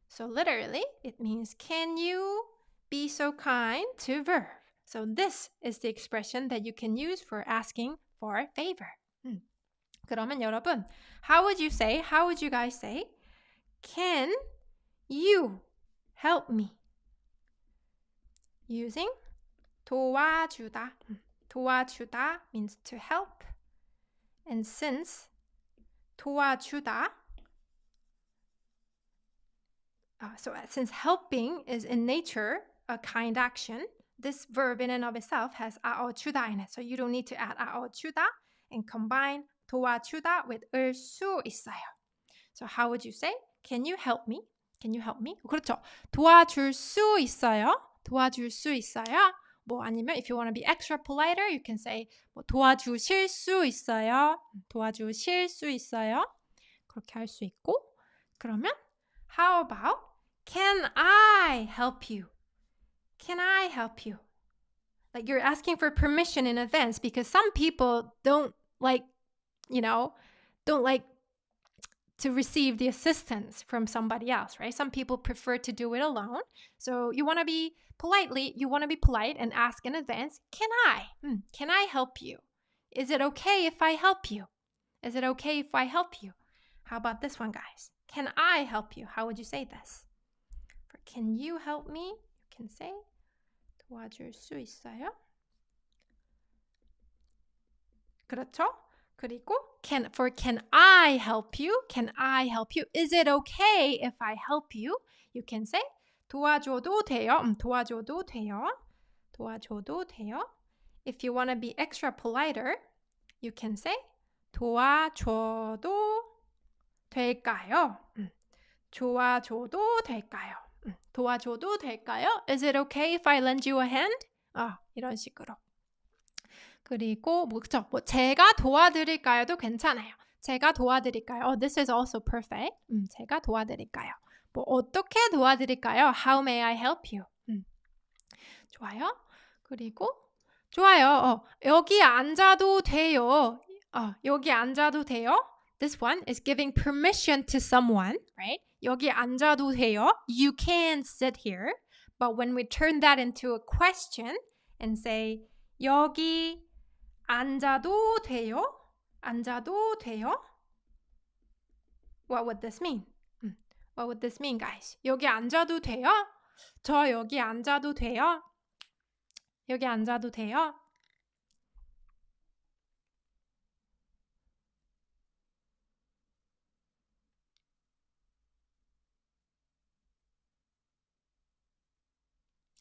So literally, it means can you be so kind to verb? So this is the expression that you can use for asking for a favor. 그러면 여러분, how would you guys say, can you help me? using 도와주다. 도와주다 means to help. And since 도와주다, since helping is in nature a kind action, this verb in and of itself has 아어주다 in it. So you don't need to add 아어주다 and combine 도와주다 with 을 수 있어요. So how would you say? Can you help me? Can you help me? 그렇죠. 도와줄 수 있어요. 도와줄 수 있어요. 뭐 아니면 if you want to be extra politer, you can say 뭐 도와주실 수 있어요. 도와주실 수 있어요. 그렇게 할 수 있고 그러면 how about can I help you? Can I help you? Like you're asking for permission in advance because some people don't like to receive the assistance from somebody else, right? Some people prefer to do it alone. So you want to be polite and ask in advance, can I help you? Is it okay if I help you? Is it okay if I help you? How about this one, guys? Can I help you? How would you say this? For can you help me? You can say 도와줄 수 있어요? 그렇죠? 그리고 can I help you? Can I help you? Is it okay if I help you? You can say 도와줘도 돼요. 도와줘도 돼요. 도와줘도 돼요. If you want to be extra politer, you can say 도와줘도 될까요? 도와줘도 될까요? 도와줘도 될까요? Is it okay if I lend you a hand? 이런 식으로. 그리고 그쵸? 제가 도와드릴까요도 괜찮아요. 제가 도와드릴까요? This is also perfect. 제가 도와드릴까요? 어떻게 도와드릴까요? How may I help you? 좋아요. 그리고 좋아요. 여기 앉아도 돼요. 여기 앉아도 돼요. This one is giving permission to someone, right? 여기 앉아도 돼요. You can sit here. But when we turn that into a question and say 여기 앉아도 돼요? 앉아도 돼요? What would this mean? What would this mean, guys? 여기 앉아도 돼요? 저 여기 앉아도 돼요? 여기 앉아도 돼요?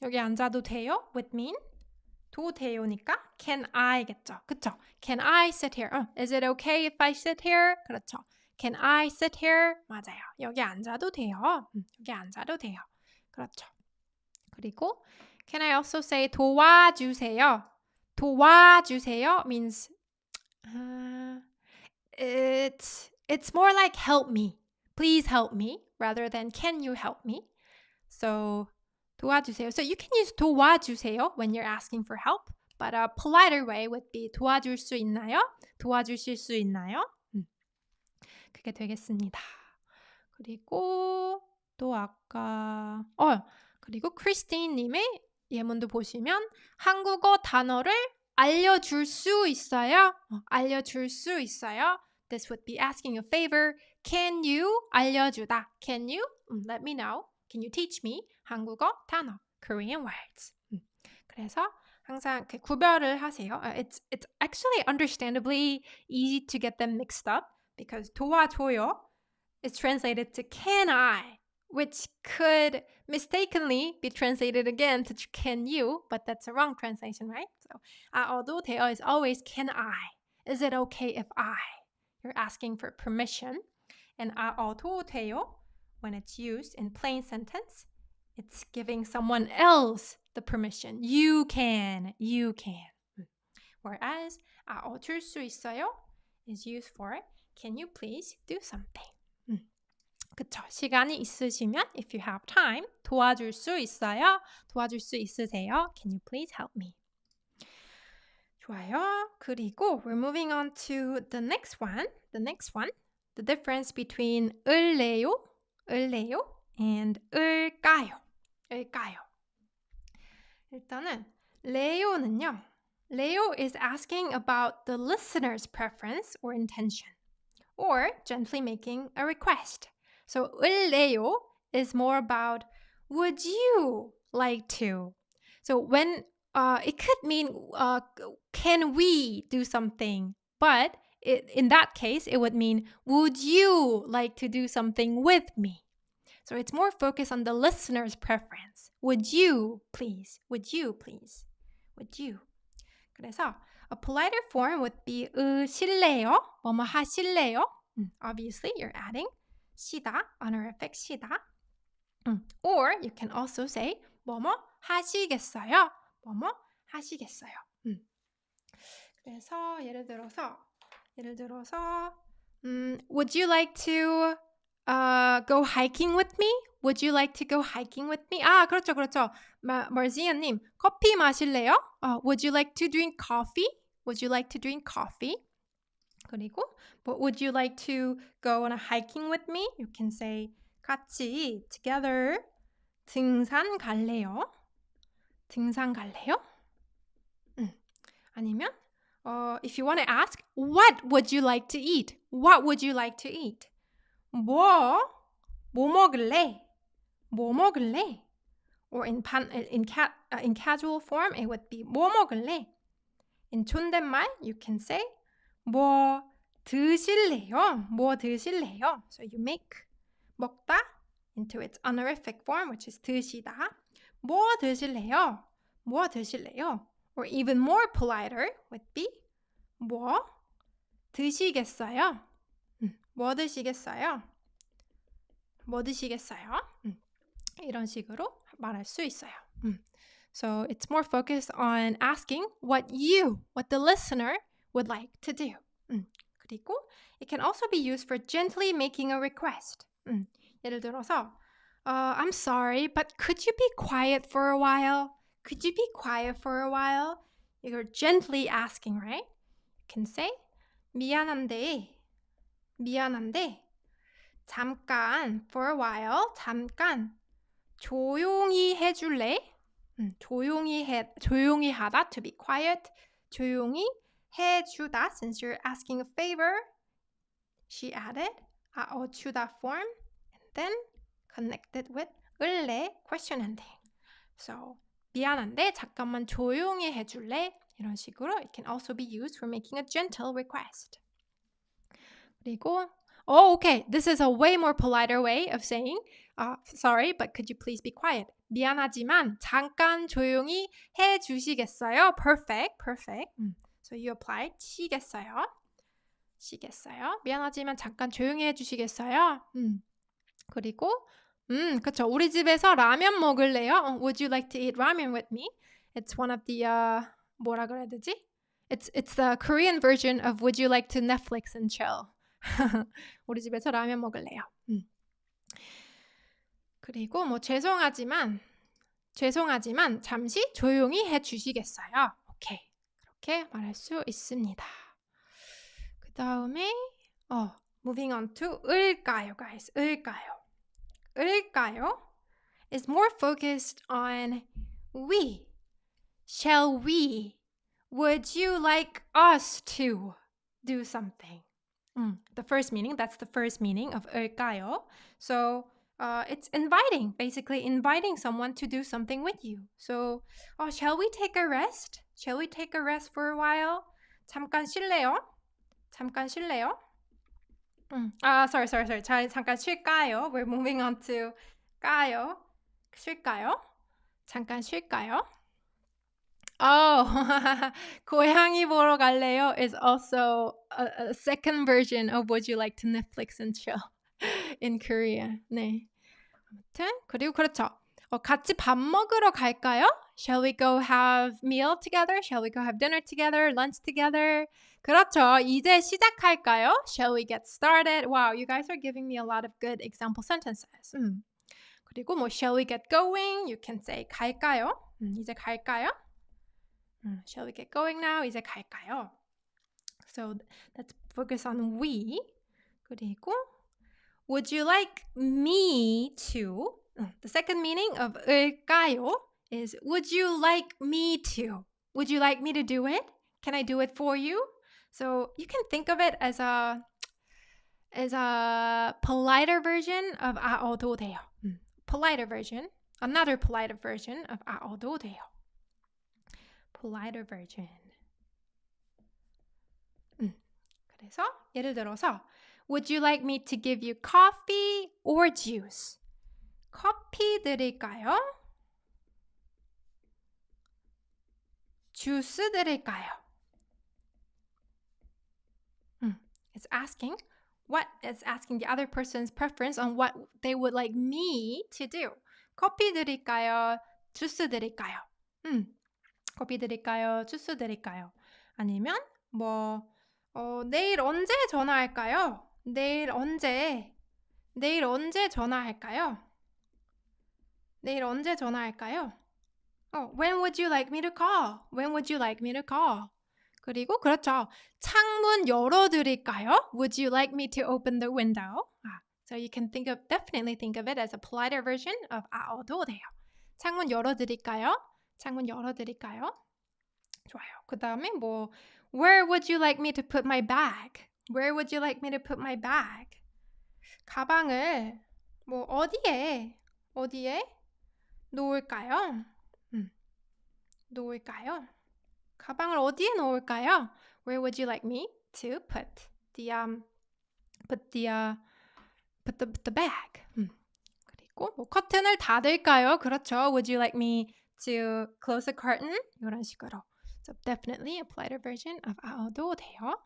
여기 앉아도 돼요? would mean 도 돼요니까 can I겠죠. 그쵸? Can I sit here? Is it okay if I sit here? 그렇죠. Can I sit here? 맞아요. 여기 앉아도 돼요. 여기 앉아도 돼요. 그렇죠. 그리고 can I also say 도와주세요? 도와주세요 means it's more like help me. Please help me rather than can you help me? So 도와주세요. So you can use 도와주세요 when you're asking for help, but a politer way would be 도와줄 수 있나요? 도와주실 수 있나요? 그게 되겠습니다. 그리고 또 아까 그리고 크리스틴님의 예문도 보시면 한국어 단어를 알려줄 수 있어요? 알려줄 수 있어요? This would be asking a favor. Can you 알려주다? Can you let me know? Can you teach me 한국어 단어, Korean words? 그래서 항상 구별을 하세요. It's actually understandably easy to get them mixed up because 도와줘요 is translated to can I, which could mistakenly be translated again to can you, but that's a wrong translation, right? So 알아도 돼요 is always can I. Is it okay if I? You're asking for permission. And 알아도 돼요, when it's used in plain sentence, it's giving someone else the permission. You can. Whereas 알아줄 수 있어요 is used for can you please do something? 그쵸. 시간이 있으시면 if you have time 도와줄 수 있어요? 도와줄 수 있으세요? Can you please help me? 좋아요. 그리고 we're moving on to the next one. The difference between 을래요 and 을까요. 일단은 레요는요. 레요 is asking about the listener's preference or intention, or gently making a request. So 을래요 is more about would you like to? So when it could mean can we do something, but in that case it would mean would you like to do something with me? So it's more focused on the listener's preference. Would you please? Would you please? Would you? 그래서 a politer form would be 실례요? 뭐뭐 하실래요? Obviously, you're adding 시다, honorific 시다. Or you can also say 뭐뭐 하시겠어요? 뭐뭐 하시겠어요? 그래서 예를 들어서 would you like to go hiking with me? Would you like to go hiking with me? 아, 그렇죠. 머지아님, 커피 마실래요? Would you like to drink coffee? Would you like to drink coffee? 그리고 but would you like to go on a hiking with me? You can say 같이 together 등산 갈래요? 등산 갈래요? 아니면 if you want to ask, what would you like to eat? What would you like to eat? 뭐 먹을래? 뭐 먹을래? Or in casual form, it would be 뭐 먹을래? In 존댓말, you can say 뭐 드실래요? 뭐 드실래요? So you make 먹다 into its honorific form, which is 드시다. 뭐 드실래요? 뭐 드실래요? Or even more politer would be 뭐 드시겠어요? 뭐 드시겠어요? 뭐 드시겠어요? 이런 식으로 말할 수 있어요. So it's more focused on asking what the listener would like to do. 그리고 it can also be used for gently making a request. 예를 들어서 I'm sorry, but could you be quiet for a while? Could you be quiet for a while? You're gently asking, right? You can say 미안한데 잠깐 for a while 잠깐 조용히 해줄래? 조용히 하다 to be quiet. 조용히 해주다 since you're asking a favor. She added 주다 form and then connected with 을래 question ending. So 미안한데 잠깐만 조용히 해줄래? 이런 식으로 it can also be used for making a gentle request. 그리고 okay, this is a way more politer way of saying sorry, but could you please be quiet? 미안하지만 잠깐 조용히 해주시겠어요? Perfect. So you apply 시겠어요? 미안하지만 잠깐 조용히 해주시겠어요? 그리고 그쵸. 우리 집에서 라면 먹을래요? Would you like to eat ramen with me? It's one of the 뭐라 그래야 되지? It's the Korean version of Would you like to Netflix and chill? 우리 집에서 라면 먹을래요. 그리고 뭐 죄송하지만 잠시 조용히 해주시겠어요? 오케이. 그렇게 말할 수 있습니다. 그 다음에 moving on to 을까요, guys. 을까요 is more focused on we. Shall we? Would you like us to do something? The first meaning, that's the first meaning of 을까요. So it's inviting, basically inviting someone to do something with you. So shall we take a rest? Shall we take a rest for a while? 잠깐 쉴래요? Sorry. 잠깐 쉴까요? We're moving on to 까요. 쉴까요? 잠깐 쉴까요? 고양이 보러 갈래요 is also a second version of Would you like to Netflix and chill in Korea. 네. 아무튼 그리고 그렇죠. 같이 밥 먹으러 갈까요? Shall we go have meal together? Shall we go have dinner together? Lunch together? 그렇죠. 이제 시작할까요? Shall we get started? Wow, you guys are giving me a lot of good example sentences. 그리고 뭐 shall we get going? You can say 갈까요? 이제 갈까요? Shall we get going now? 이제 갈까요? So let's focus on we. 그리고 would you like me to? The second meaning of 을까요 is would you like me to? Would you like me to do it? Can I do it for you? So you can think of it as a politer version of 어도 돼요. Politer version. Another politer version of 어도 돼요. politer version. 그래서 예를 들어서 Would you like me to give you coffee or juice? 커피 드릴까요? 주스 드릴까요? It's asking the other person's preference on what they would like me to do. 커피 드릴까요? 주스 드릴까요? 커피 드릴까요? 주스 드릴까요? 아니면 내일 언제 전화할까요? 내일 언제 전화할까요? 내일 언제 전화할까요? When would you like me to call? When would you like me to call? 그리고 그렇죠. 창문 열어드릴까요? Would you like me to open the window? So you can definitely think of it as a politer version of 아어도 돼요. 창문 열어드릴까요? 창문 열어드릴까요? 좋아요. 그 다음에 Where would you like me to put my bag? Where would you like me to put my bag? 가방을 어디에 놓을까요? 놓을까요? 가방을 어디에 놓을까요? Where would you like me to put the bag? 그리고 커튼을 닫을까요? 그렇죠. Would you like me to close the curtain? 이런 식으로. So definitely a politer version of 아어도 돼요.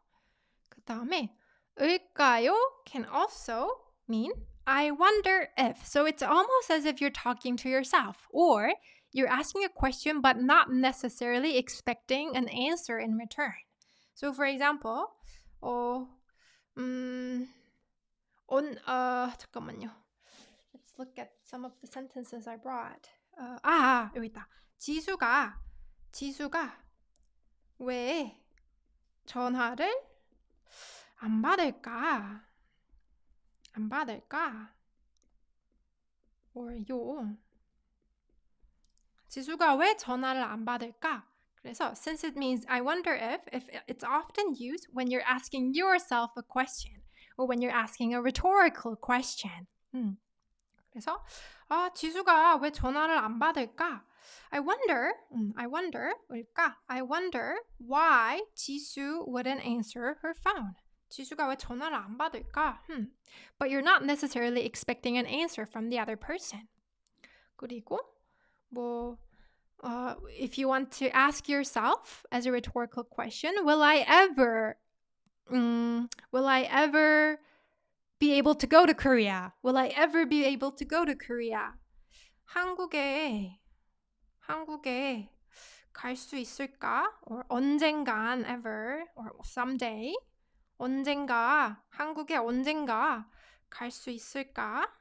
그 다음에 을까요? Can also mean I wonder if. So it's almost as if you're talking to yourself or you're asking a question but not necessarily expecting an answer in return. So for example, 잠깐만요. Let's look at some of the sentences I brought. 여기 있다. 지수가 왜 전화를 안 받을까? or 지수가 왜 전화를 안 받을까? 그래서 since it means I wonder if it's often used when you're asking yourself a question or when you're asking a rhetorical question. 그래서 지수가 왜 전화를 안 받을까? I wonder why 지수 wouldn't answer her phone. 지수가 왜 전화를 안 받을까? But you're not necessarily expecting an answer from the other person. 그리고 if you want to ask yourself as a rhetorical question, will I ever be able to go to Korea? Will I ever be able to go to Korea? 한국에 갈 수 있을까? Or 언젠간 ever or someday. 한국에 언젠가 갈 수 있을까?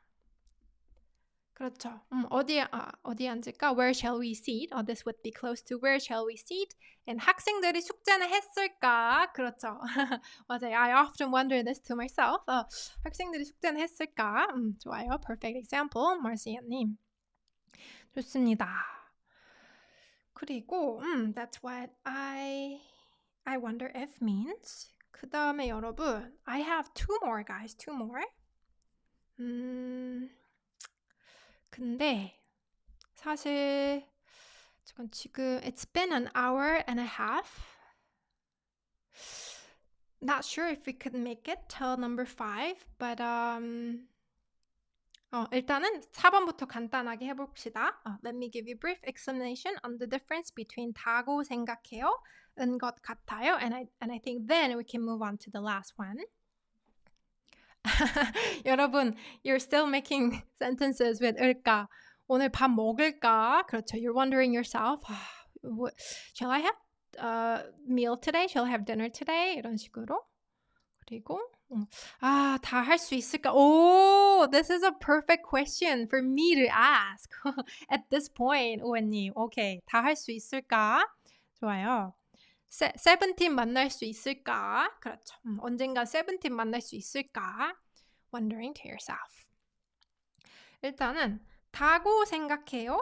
그렇죠. 어디에 앉을까? Where shall we sit? This would be close to where shall we sit? And 학생들이 숙제는 했을까? 그렇죠. 맞아요. I often wonder this to myself. 학생들이 숙제는 했을까? 좋아요. Perfect example, 마르시아님. 좋습니다. 그리고 that's what I wonder if means. 그 다음에 여러분, I have two more, guys. Two more. 근데 사실 지금 it's been an hour and a half. Not sure if we could make it till number 5, but 일단은 4번부터 간단하게 해봅시다. Let me give you a brief explanation on the difference between 다고 생각해요, 은 것 같아요, and I think then we can move on to the last one. 여러분, you're still making sentences with 을까. 오늘 밥 먹을까? 그렇죠. You're wondering yourself, shall I have meal today? Shall I have dinner today? 이런 식으로. 그리고 다 할 수 있을까? This is a perfect question for me to ask at this point, 오은님. 오케이, 다 할 수 있을까? 좋아요. 세븐틴 만날 수 있을까? 그렇죠. 언젠가 세븐틴 만날 수 있을까? Wondering to yourself. 일단은 다고 생각해요.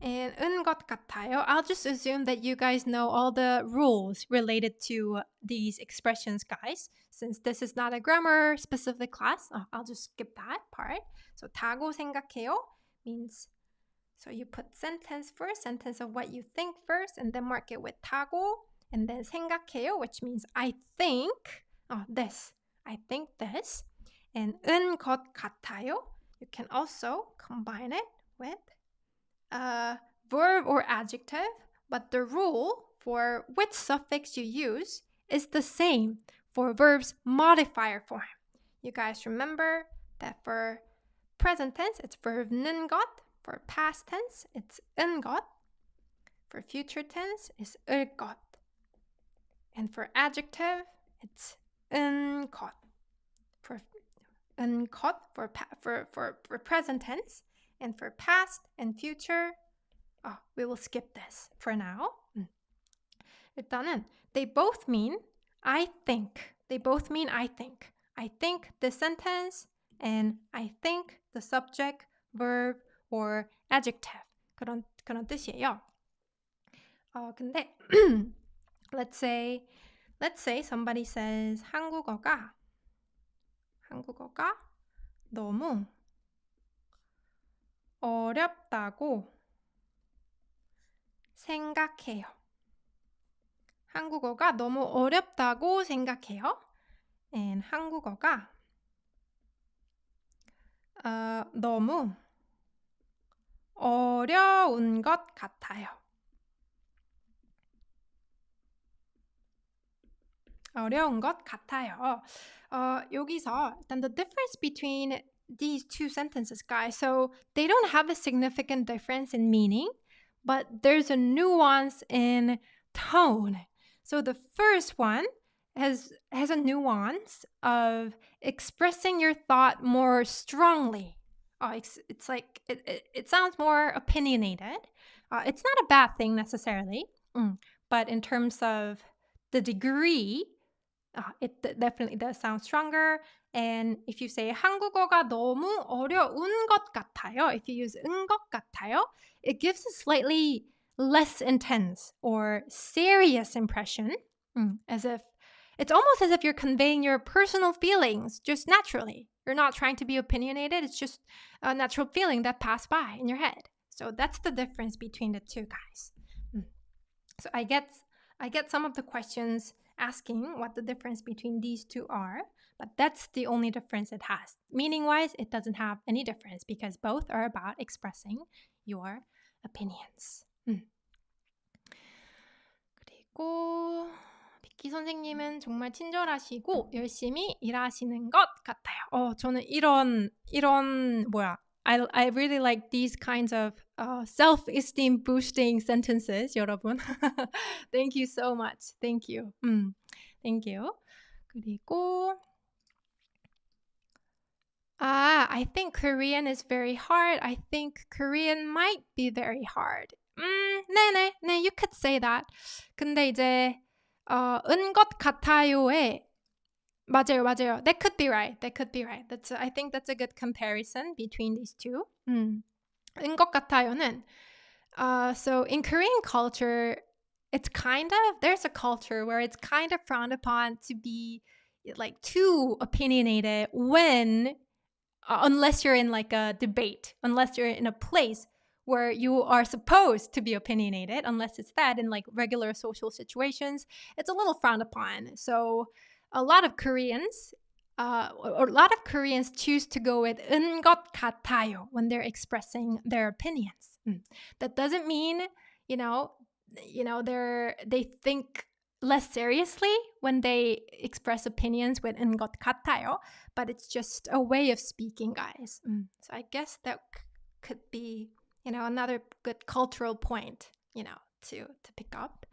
and 은 것 같아요. I'll just assume that you guys know all the rules related to these expressions, guys. Since this is not a grammar specific class, I'll just skip that part. So 다고 생각해요 means So you put sentence first, sentence of what you think first, and then mark it with 타고, and then 생각해요, which means I think this. I think this. And 은 것 같아요. You can also combine it with a verb or adjective, but the rule for which suffix you use is the same for verbs modifier form. You guys remember that for present tense, it's verb 는 것. For past tense, it's 은 것. For future tense, it's 을 것. And for adjective, it's 은 것. For 은 것 for present tense, and for past and future, we will skip this for now. 일단은 they both mean I think. They both mean I think. I think this sentence, and I think the subject, verb, or adjective. 그런 뜻이에요. 근데 let's say somebody says 한국어가 너무 어렵다고 생각해요. 한국어가 너무 어렵다고 생각해요. And 한국어가 너무 어려운 것 같아요. 어려운 것 같아요. 여기서 일단 the difference between these two sentences, guys, so they don't have a significant difference in meaning, but there's a nuance in tone. So the first one has a nuance of expressing your thought more strongly. It's like it sounds more opinionated. It's not a bad thing necessarily, but in terms of the degree, it definitely does sound stronger. And if you say 한국어가 너무 어려운 것 같아요, if you use 은 것 같아요, it gives a slightly less intense or serious impression, as if it's almost as if you're conveying your personal feelings just naturally. You're not trying to be opinionated. It's just a natural feeling that passed by in your head. So that's the difference between the two, guys. So I get some of the questions asking what the difference between these two are, but that's the only difference it has. Meaning-wise, it doesn't have any difference because both are about expressing your opinions. 그리고 비키 선생님은 정말 친절하시고 열심히 일하시는 것 같아요. 저는 이런 I really like these kinds of self-esteem boosting sentences, 여러분. Thank you so much. Thank you. Thank you. 그리고 I think Korean is very hard. I think Korean might be very hard. 네네, you could say that. 근데 이제 은 것 같아요에 맞아요. That could be right. I think that's a good comparison between these two. 은 것 같아요는 so in Korean culture, it's there's a culture where it's kind of frowned upon to be like too opinionated when unless you're in like a debate, unless you're in a place where you are supposed to be opinionated, unless it's that in like regular social situations, it's a little frowned upon. So a lot of Koreans choose to go with 은 것 같아요 when they're expressing their opinions. That doesn't mean, they think less seriously when they express opinions with 은 것 같아요, but it's just a way of speaking, guys. So I guess that could be, another good cultural point, to pick up.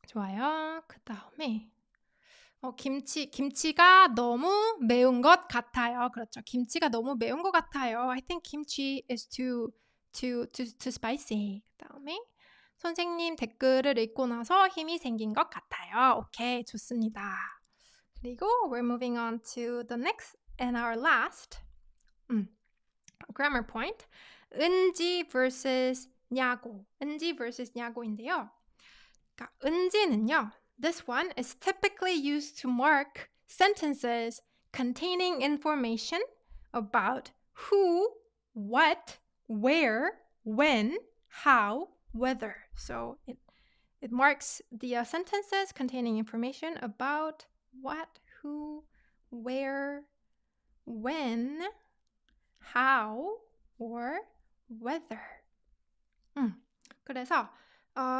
좋아요. 그 다음에 김치가 너무 매운 것 같아요. 그렇죠. 김치가 너무 매운 것 같아요. I think kimchi is too spicy. 그 다음에 선생님 댓글을 읽고 나서 힘이 생긴 것 같아요. 오케이, 좋습니다. 그리고 we're moving on to the next and our last grammar point. 은지 versus 냐고. 은지 versus 냐고인데요. 그러니까 은지는요. This one is typically used to mark sentences containing information about who, what, where, when, how, whether. So it marks the sentences containing information about what, who, where, when, how, or whether. 그래서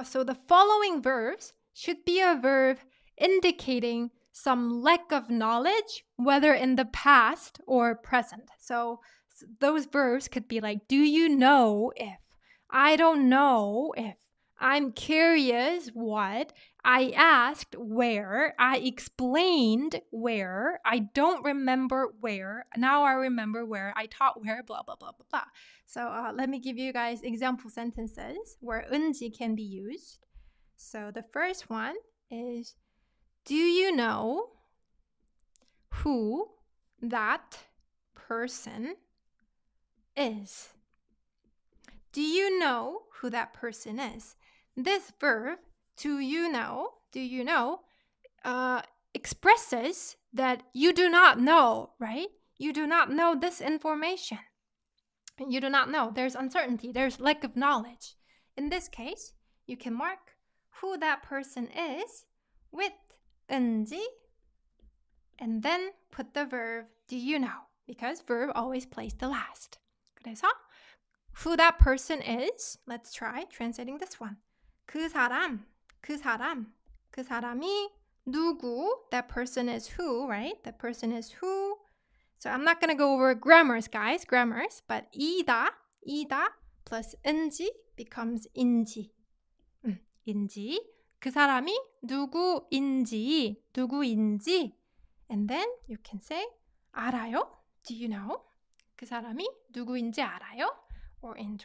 so the following verbs should be a verb indicating some lack of knowledge, whether in the past or present. So those verbs could be like, do you know if, I don't know if, I'm curious what, I asked where, I explained where, I don't remember where, now I remember where, I taught where, blah, blah, blah, blah, blah. So let me give you guys example sentences where 은지 can be used. So the first one is, do you know who that person is? Do you know who that person is? This verb, do you know, expresses that you do not know, right? You do not know this information. You do not know. There's uncertainty. There's lack of knowledge. In this case, you can mark who that person is with 은지 and then put the verb do you know, because verb always plays the last. 그래서 who that person is, let's try translating this one. 그 사람, 그 사람이 누구, that person is who, right? That person is who. So I'm not going to go over grammars, guys, but 이다 plus 은지 becomes 인지. 인지. 그 사람이 누구인지. And then you can say 알아요? Do you know? 그 사람이 누구인지 알아요? Or in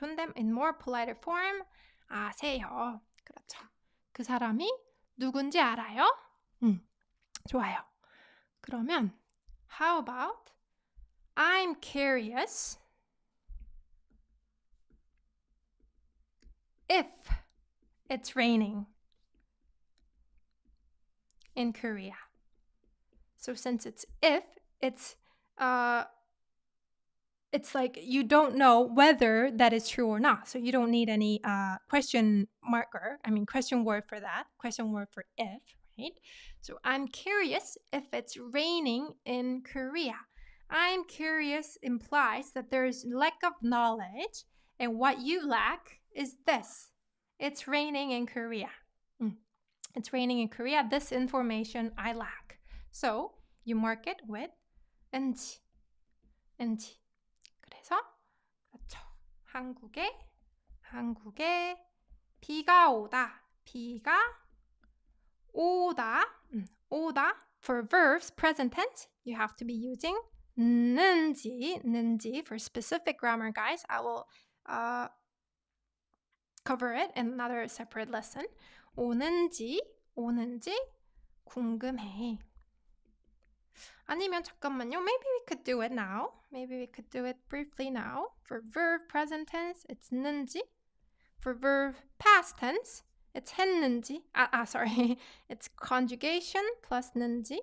more polite form, 아세요. 그렇죠. 그 사람이 누군지 알아요? 좋아요. 그러면 how about I'm curious if it's raining in Korea. So since it's if, it's like you don't know whether that is true or not. So you don't need any question word for that. Question word for if, right? So I'm curious if it's raining in Korea. I'm curious implies that there's lack of knowledge, and what you lack is this. It's raining in Korea. It's raining in Korea. This information I lack. So you mark it with 은지. 그래서 그렇죠. 한국에 비가 오다. For verbs, present tense, you have to be using 는지 for specific grammar, guys. I will cover it in another separate lesson. 오는지 궁금해. 아니면 잠깐만요. Maybe we could do it now. Maybe we could do it briefly now. For verb present tense, it's 는지. For verb past tense, it's 했는지. Sorry. It's conjugation plus 는지.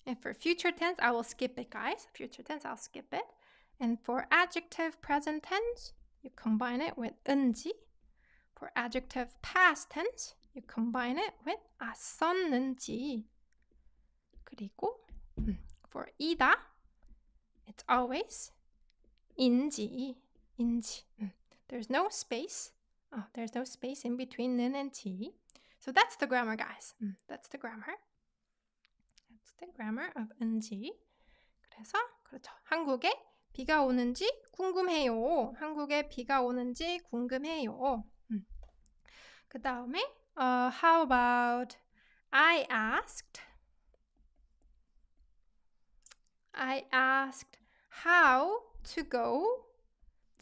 And for future tense, I will skip it, guys. Future tense, I'll skip it. And for adjective present tense, you combine it with 은지. For adjective past tense, you combine it with 썼는지. 그리고 for 이다, it's always 인지. There's no space. There's no space in between 는 and 지. So that's the grammar, guys. That's the grammar. That's the grammar of 은지. 그래서 그렇죠. 한국에 비가 오는지 궁금해요. 그 다음에 how about I asked how to go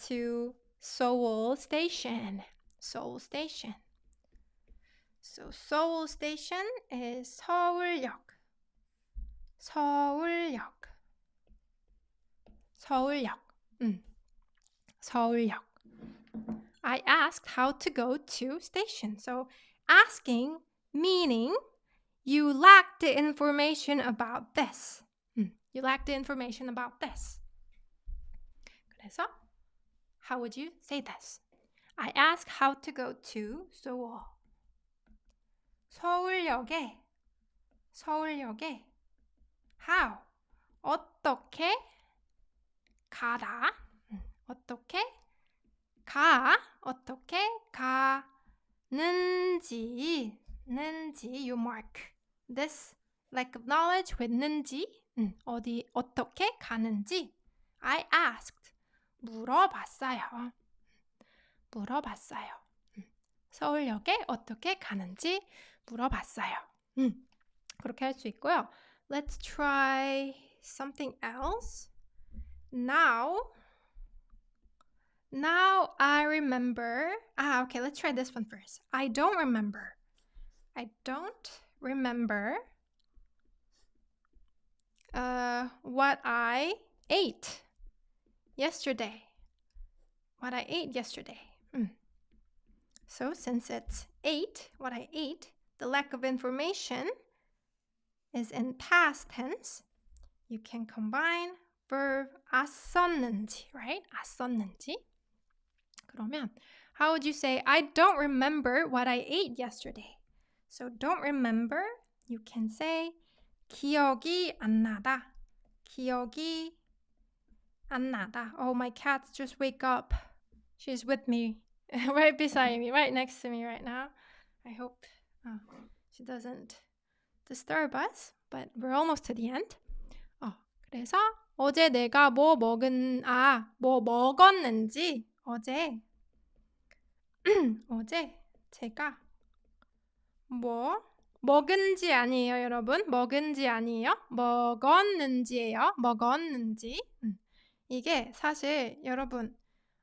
to Seoul Station. So Seoul Station is 서울역. I asked how to go to station. So asking meaning you lack the information about this. You lack the information about this. 그래서 How would you say this? I ask how to go to Seoul. 서울역에 how 어떻게 가다 어떻게 가는지 you mark this lack of knowledge with 는지 어디 어떻게 가는지 I asked 물어봤어요. 서울역에 어떻게 가는지 물어봤어요. 그렇게 할 수 있고요. Let's try something else. Now I remember. Okay, let's try this one first. I don't remember what I ate yesterday. So since it's what I ate, the lack of information is in past tense. You can combine verb 앗었는지, right? 앗었는지. 그러면 how would you say I don't remember what I ate yesterday? So don't remember, you can say 기억이 안 나다. Oh, my cats just wake up. She's with me, right beside me, right next to me right now. I hope she doesn't disturb us, but we're almost to the end. 그래서 어제 내가 뭐 먹었는지 어제 제가 뭐 먹은지 아니에요, 여러분. 먹은지 아니에요. 먹었는지. 이게 사실 여러분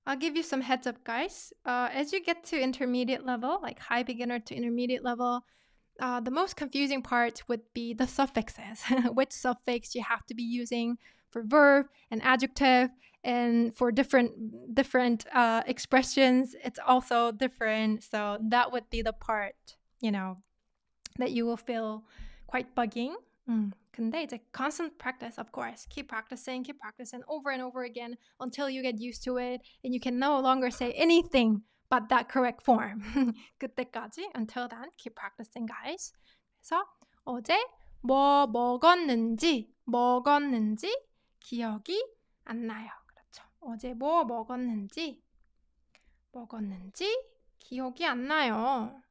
I'll give you some heads up, guys. As you get to intermediate level, like high beginner to intermediate level, the most confusing part would be the suffixes. Which suffix you have to be using for verb and adjective, and for different expressions, it's also different. So that would be the part, that you will feel quite bugging. 근데 이제 constant practice, of course. Keep practicing over and over again until you get used to it and you can no longer say anything but that correct form. 그때까지, until then, keep practicing, guys. 그래서 어제 뭐 먹었는지 기억이 안 나요. 그렇죠. 어제 뭐 먹었는지 기억이 안 나요.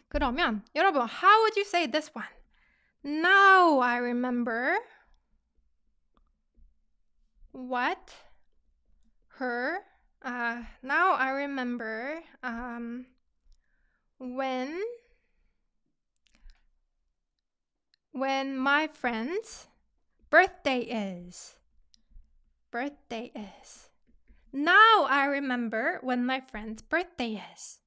그러면 여러분, how would you say this one? Now I remember when my friend's birthday is. Now I remember when my friend's birthday is.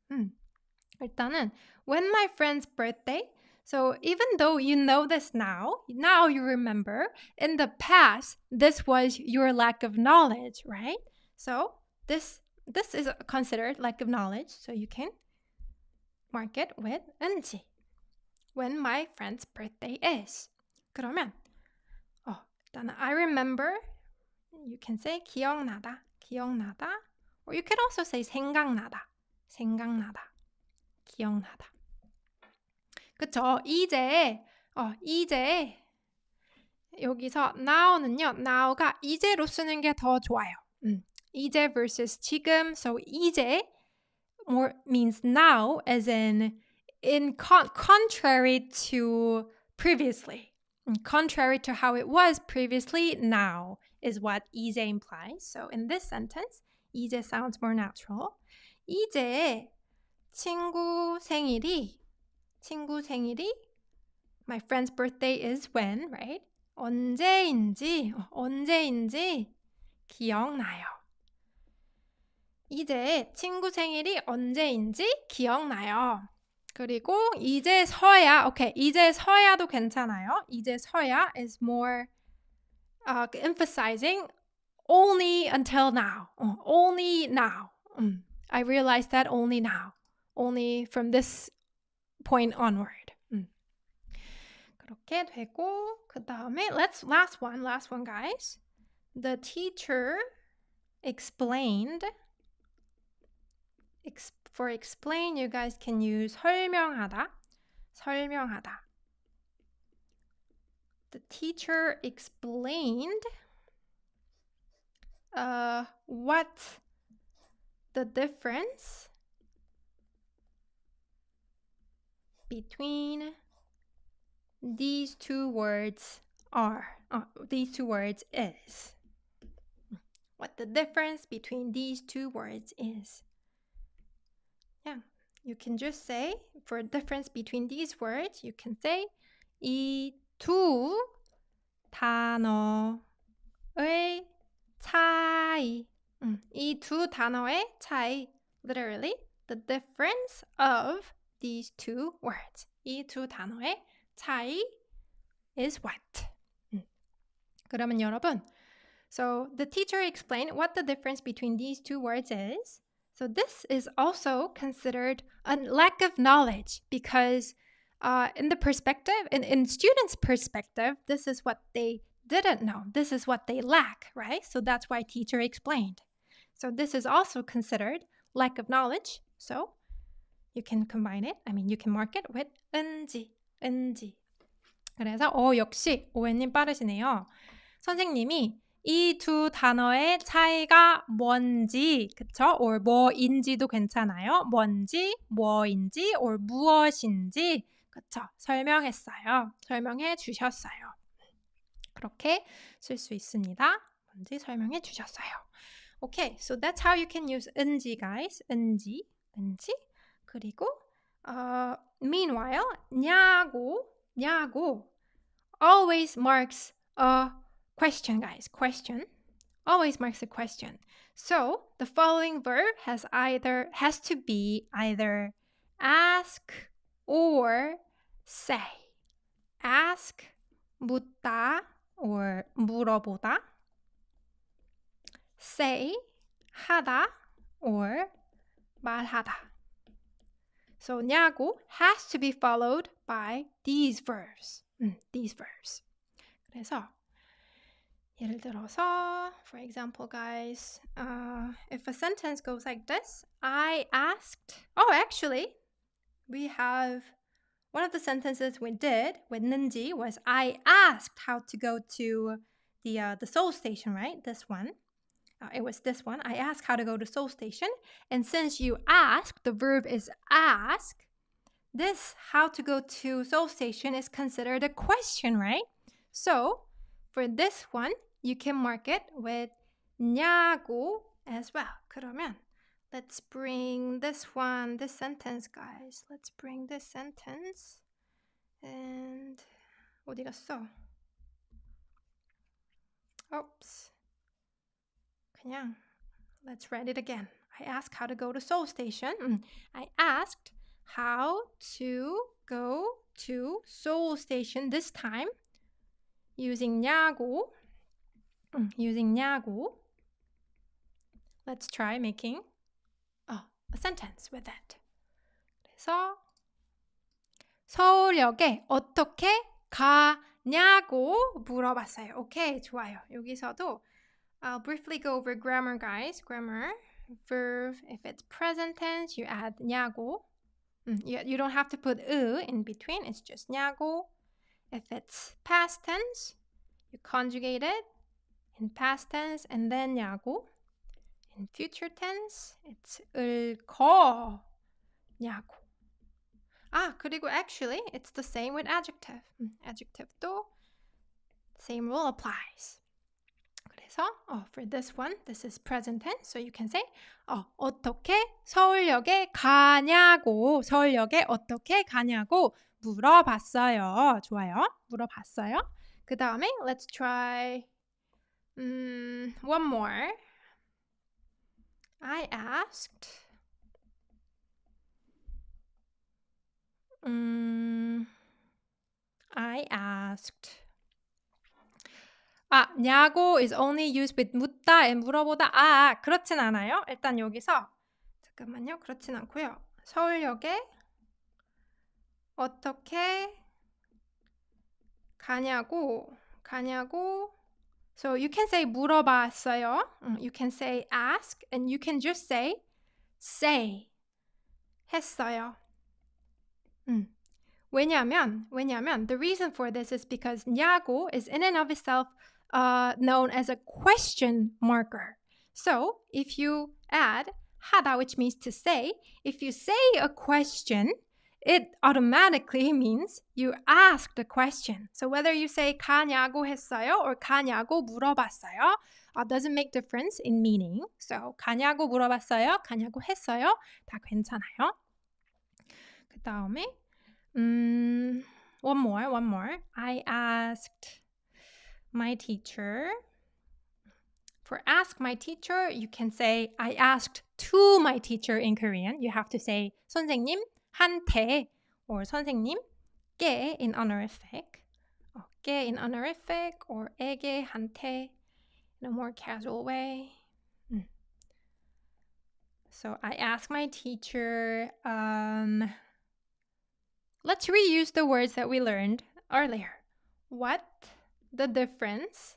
일단은 when my friend's birthday. So even though you know this now you remember. In the past, this was your lack of knowledge, right? So this is considered lack of knowledge. So you can mark it with 은지. When my friend's birthday is. 그러면 일단은 I remember. You can say 기억나다. Or you can also say 생각나다. 기억나다. 그쵸? 이제 여기서 now는요. now가 이제로 쓰는 게 더 좋아요. 이제 versus 지금. So 이제 more means now, as in contrary to previously. Contrary to how it was previously, now is what 이제 implies. So in this sentence, 이제 sounds more natural. 이제 친구 생일이 my friend's birthday is when, right? 언제인지 기억나요. 이제 친구 생일이 언제인지 기억나요. 그리고 이제서야, okay, 이제서야도 괜찮아요. 이제서야 is more emphasizing only until now. Only now. I realized that only now. Only from this point onward. 그렇게 되고 그 다음에 last one guys. The teacher explained. For explain, you guys can use 설명하다. 설명하다. The teacher explained what the difference between these two words are. These two words is. What the difference between these two words is. Yeah, you can just say, for difference between these words, you can say 이 두 단어의 차이. 이 두 단어의 차이. Literally, the difference of these two words. 이 두 단어의 차이 is what? 그러면 여러분, so the teacher explained what the difference between these two words is. So this is also considered a lack of knowledge because in the perspective, in students' perspective, this is what they didn't know. This is what they lack, right? So that's why teacher explained. So this is also considered lack of knowledge. So you can combine it. You can mark it with 은지. 그래서 역시 오해님 빠르시네요. 선생님이 이 두 단어의 차이가 뭔지, 그쵸? or 뭐인지도 괜찮아요. 뭔지, 뭐인지, or 무엇인지, 그쵸? 설명했어요. 설명해 주셨어요. 그렇게 쓸 수 있습니다. 뭔지 설명해 주셨어요. Okay, so that's how you can use 은지, guys. 은지. 그리고 meanwhile, 냐고 always marks a question, guys. Question always marks a question. So the following verb has to be either ask or say. Ask, 묻다 or 물어보다. Say, 하다 or 말하다. So 냐고 has to be followed by these verbs. These verbs. 그래서 예를 들어서, for example, guys, if a sentence goes like this, I asked. Actually, we have one of the sentences we did with Ninji was I asked how to go to the Seoul station, right? This one. It was this one. I asked how to go to Seoul station. And since you asked, the verb is ask. This how to go to Seoul station is considered a question, right? So for this one, you can mark it with 냐고 as well. 그러면 let's bring this sentence, guys. Let's bring this sentence. And 어디 갔어? Oops. 그냥 let's write it again. I asked how to go to Seoul station. I asked how to go to Seoul station this time using 냐고. Let's try making a sentence with it. 그래서 서울역에 어떻게 가냐고 물어봤어요. 오케이, 좋아요. 여기서도 I'll briefly go over grammar, guys. Grammar, verb, if it's present tense, you add 냐고. You don't have to put in between. It's just 냐고. If it's past tense, you conjugate it in past tense and then 냐고. In future tense, it's 거 냐고. 그리고 actually, it's the same with adjective. Adjective도 same rule applies. 그래서 for this one, this is present tense, so you can say 어떻게 서울역에 가냐고 물어봤어요. 좋아요. 물어봤어요. 그 다음에 let's try one more. I asked 냐고 is only used with 묻다 and 물어보다. 그렇진 않아요. 일단 여기서 잠깐만요. 그렇진 않고요. 서울역에 어떻게 가냐고 So you can say 물어봤어요. You can say ask, and you can just say 했어요. 왜냐면 the reason for this is because 냐고 is in and of itself known as a question marker. So if you add 하다, which means to say, if you say a question, it automatically means you asked a question. So whether you say 가냐고 했어요 or 가냐고 물어봤어요, doesn't make difference in meaning. So 가냐고 물어봤어요, 가냐고 했어요, 다 괜찮아요. 그 다음에 one more. I asked my teacher. For ask my teacher, you can say I asked to my teacher in Korean. You have to say 선생님한테 or 선생님께 in honorific. 께 in honorific or 에게, 한테 in a more casual way. So I asked my teacher, let's reuse the words that we learned earlier. What the difference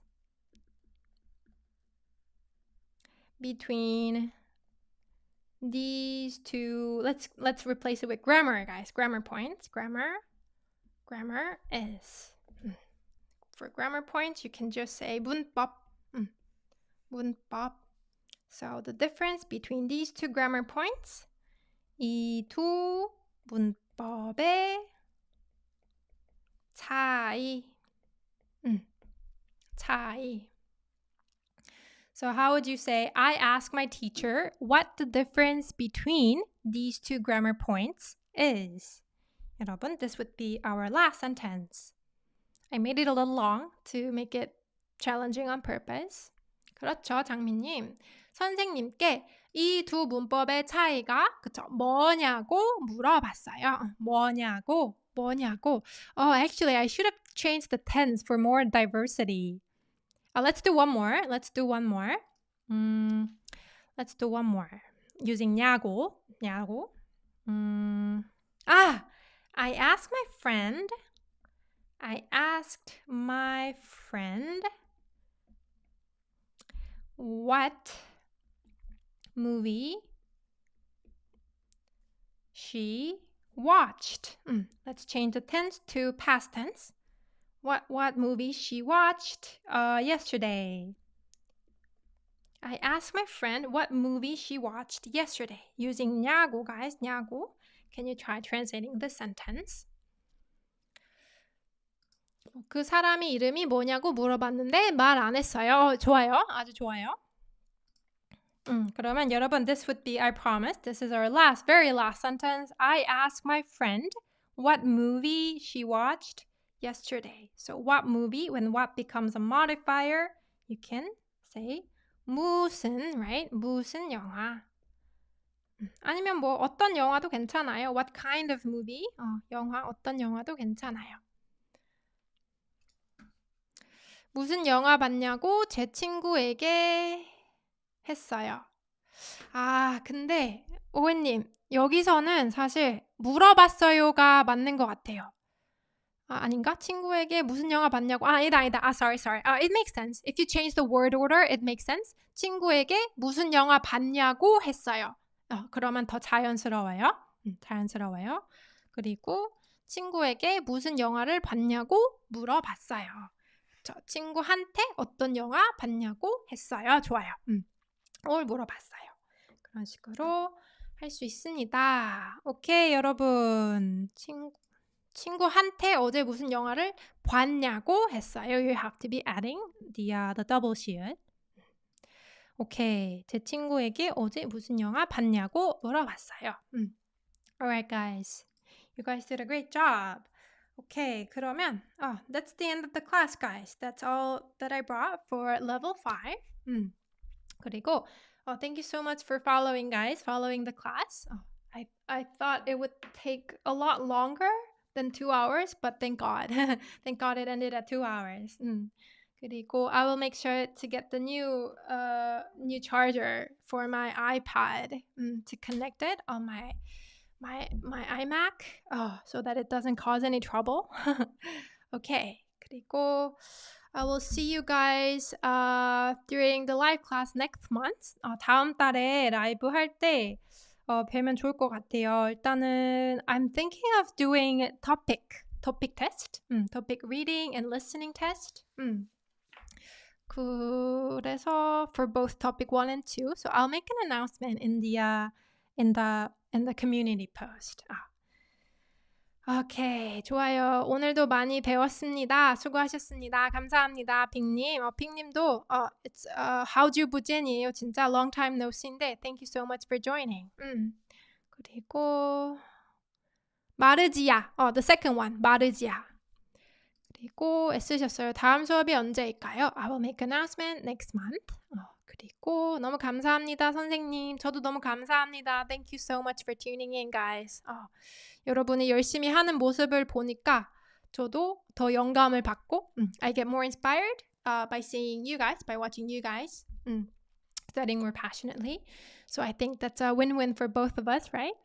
between these two, let's replace it with grammar, guys. Grammar points. Grammar is, for grammar points, you can just say 문법. 문법. So the difference between these two grammar points, 이 두 문법의 차이. 차이. So how would you say, I asked my teacher what the difference between these two grammar points is? 여러분, this would be our last sentence. I made it a little long to make it challenging on purpose. 그렇죠, 장미님. 선생님께 이 두 문법의 차이가 뭐냐고 물어봤어요. 뭐냐고. Oh, actually, I should have changed the tense for more diversity. Let's do one more. Let's do one more. Using 냐고. I asked my friend what movie she watched. Let's change the tense to past tense. What movie she watched yesterday. I asked my friend what movie she watched yesterday. Using 냐고, guys. 냐고. Can you try translating this sentence? 그 사람이 이름이 뭐냐고 물어봤는데 말 안 했어요. 좋아요. 아주 좋아요. 그러면 여러분, this would be, I promise, this is our very last sentence. I asked my friend what movie she watched yesterday. So what movie, when what becomes a modifier, you can say 무슨, right? 무슨 영화. 아니면 뭐 어떤 영화도 괜찮아요. What kind of movie? 영화, 어떤 영화도 괜찮아요. 무슨 영화 봤냐고 제 친구에게 했어요. 근데 오해님, 여기서는 사실 물어봤어요가 맞는 것 같아요. 아닌가? 친구에게 무슨 영화 봤냐고. 아니다. Sorry. It makes sense. If you change the word order, it makes sense. 친구에게 무슨 영화 봤냐고 했어요. 그러면 더 자연스러워요. 자연스러워요. 그리고 친구에게 무슨 영화를 봤냐고 물어봤어요. 친구한테 어떤 영화 봤냐고 했어요. 좋아요. or 물어봤어요. 그런 식으로 할 수 있습니다. 오케이, 여러분. 친구한테 어제 무슨 영화를 봤냐고 했어요. You have to be adding the double shield. 오케이. 제 친구에게 어제 무슨 영화 봤냐고 물어봤어요. Alright, guys. You guys did a great job. 오케이, 그러면 that's the end of the class, guys. That's all that I brought for level 5. 그리고 thank you so much for following, guys. Following the class. I thought it would take a lot longer than 2 hours, but thank God. Thank God it ended at 2 hours. 그리고 I will make sure to get the new charger for my iPad to connect it on my iMac so that it doesn't cause any trouble. Okay. 그리고 I will see you guys during the live class next month. 다음 달에 라이브 할 때 뵈면 좋을 것 같아요. 일단은 I'm thinking of doing topic test, topic reading and listening test. 그래서 for both topic 1 and 2, so I'll make an announcement in the community post. 오케이, 좋아요. 오늘도 많이 배웠습니다. 수고하셨습니다. 감사합니다, 빅님. 빅님도 it's 하우주 부젠이에요. 진짜 long time no see인데 thank you so much for joining. 그리고 마르지아, the second one, 마르지아. 그리고 애쓰셨어요. 다음 수업이 언제일까요? I will make announcement next month. 그리고 너무 감사합니다, 선생님. 저도 너무 감사합니다. Thank you so much for tuning in, guys. 여러분이 열심히 하는 모습을 보니까 저도 더 영감을 받고 I get more inspired by seeing you guys, by watching you guys studying more passionately. So I think that's a win-win for both of us, right?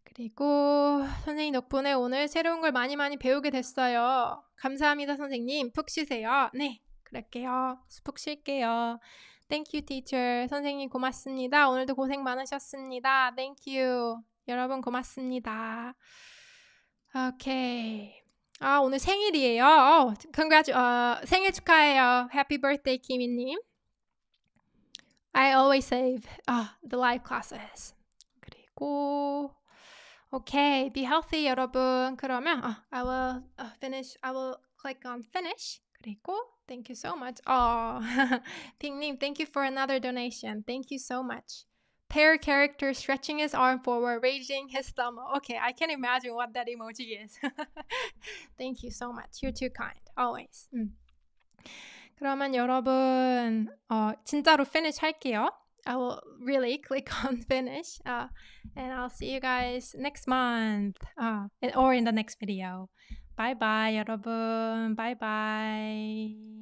그리고 선생님 덕분에 오늘 새로운 걸 많이 배우게 됐어요. 감사합니다, 선생님. 푹 쉬세요. 네, 그럴게요. 푹 쉴게요. Thank you, teacher. 선생님 고맙습니다. 오늘도 고생 많으셨습니다. Thank you. 여러분 고맙습니다. 오케이. 오늘 생일이에요. 생일 축하해요. Happy birthday, 키미님. I always save the live classes. 그리고 오케이, be healthy, 여러분. 그러면 I will finish. I will click on finish. 그리고 thank you so much. 빅님, thank you for another donation. Thank you so much. Pair character stretching his arm forward, raising his thumb. Okay, I can imagine what that emoji is. Thank you so much. You're too kind. Always. 그러면 여러분 진짜로 finish 할게요. I will really click on finish and I'll see you guys next month or in the next video. Bye bye, 여러분. Bye bye.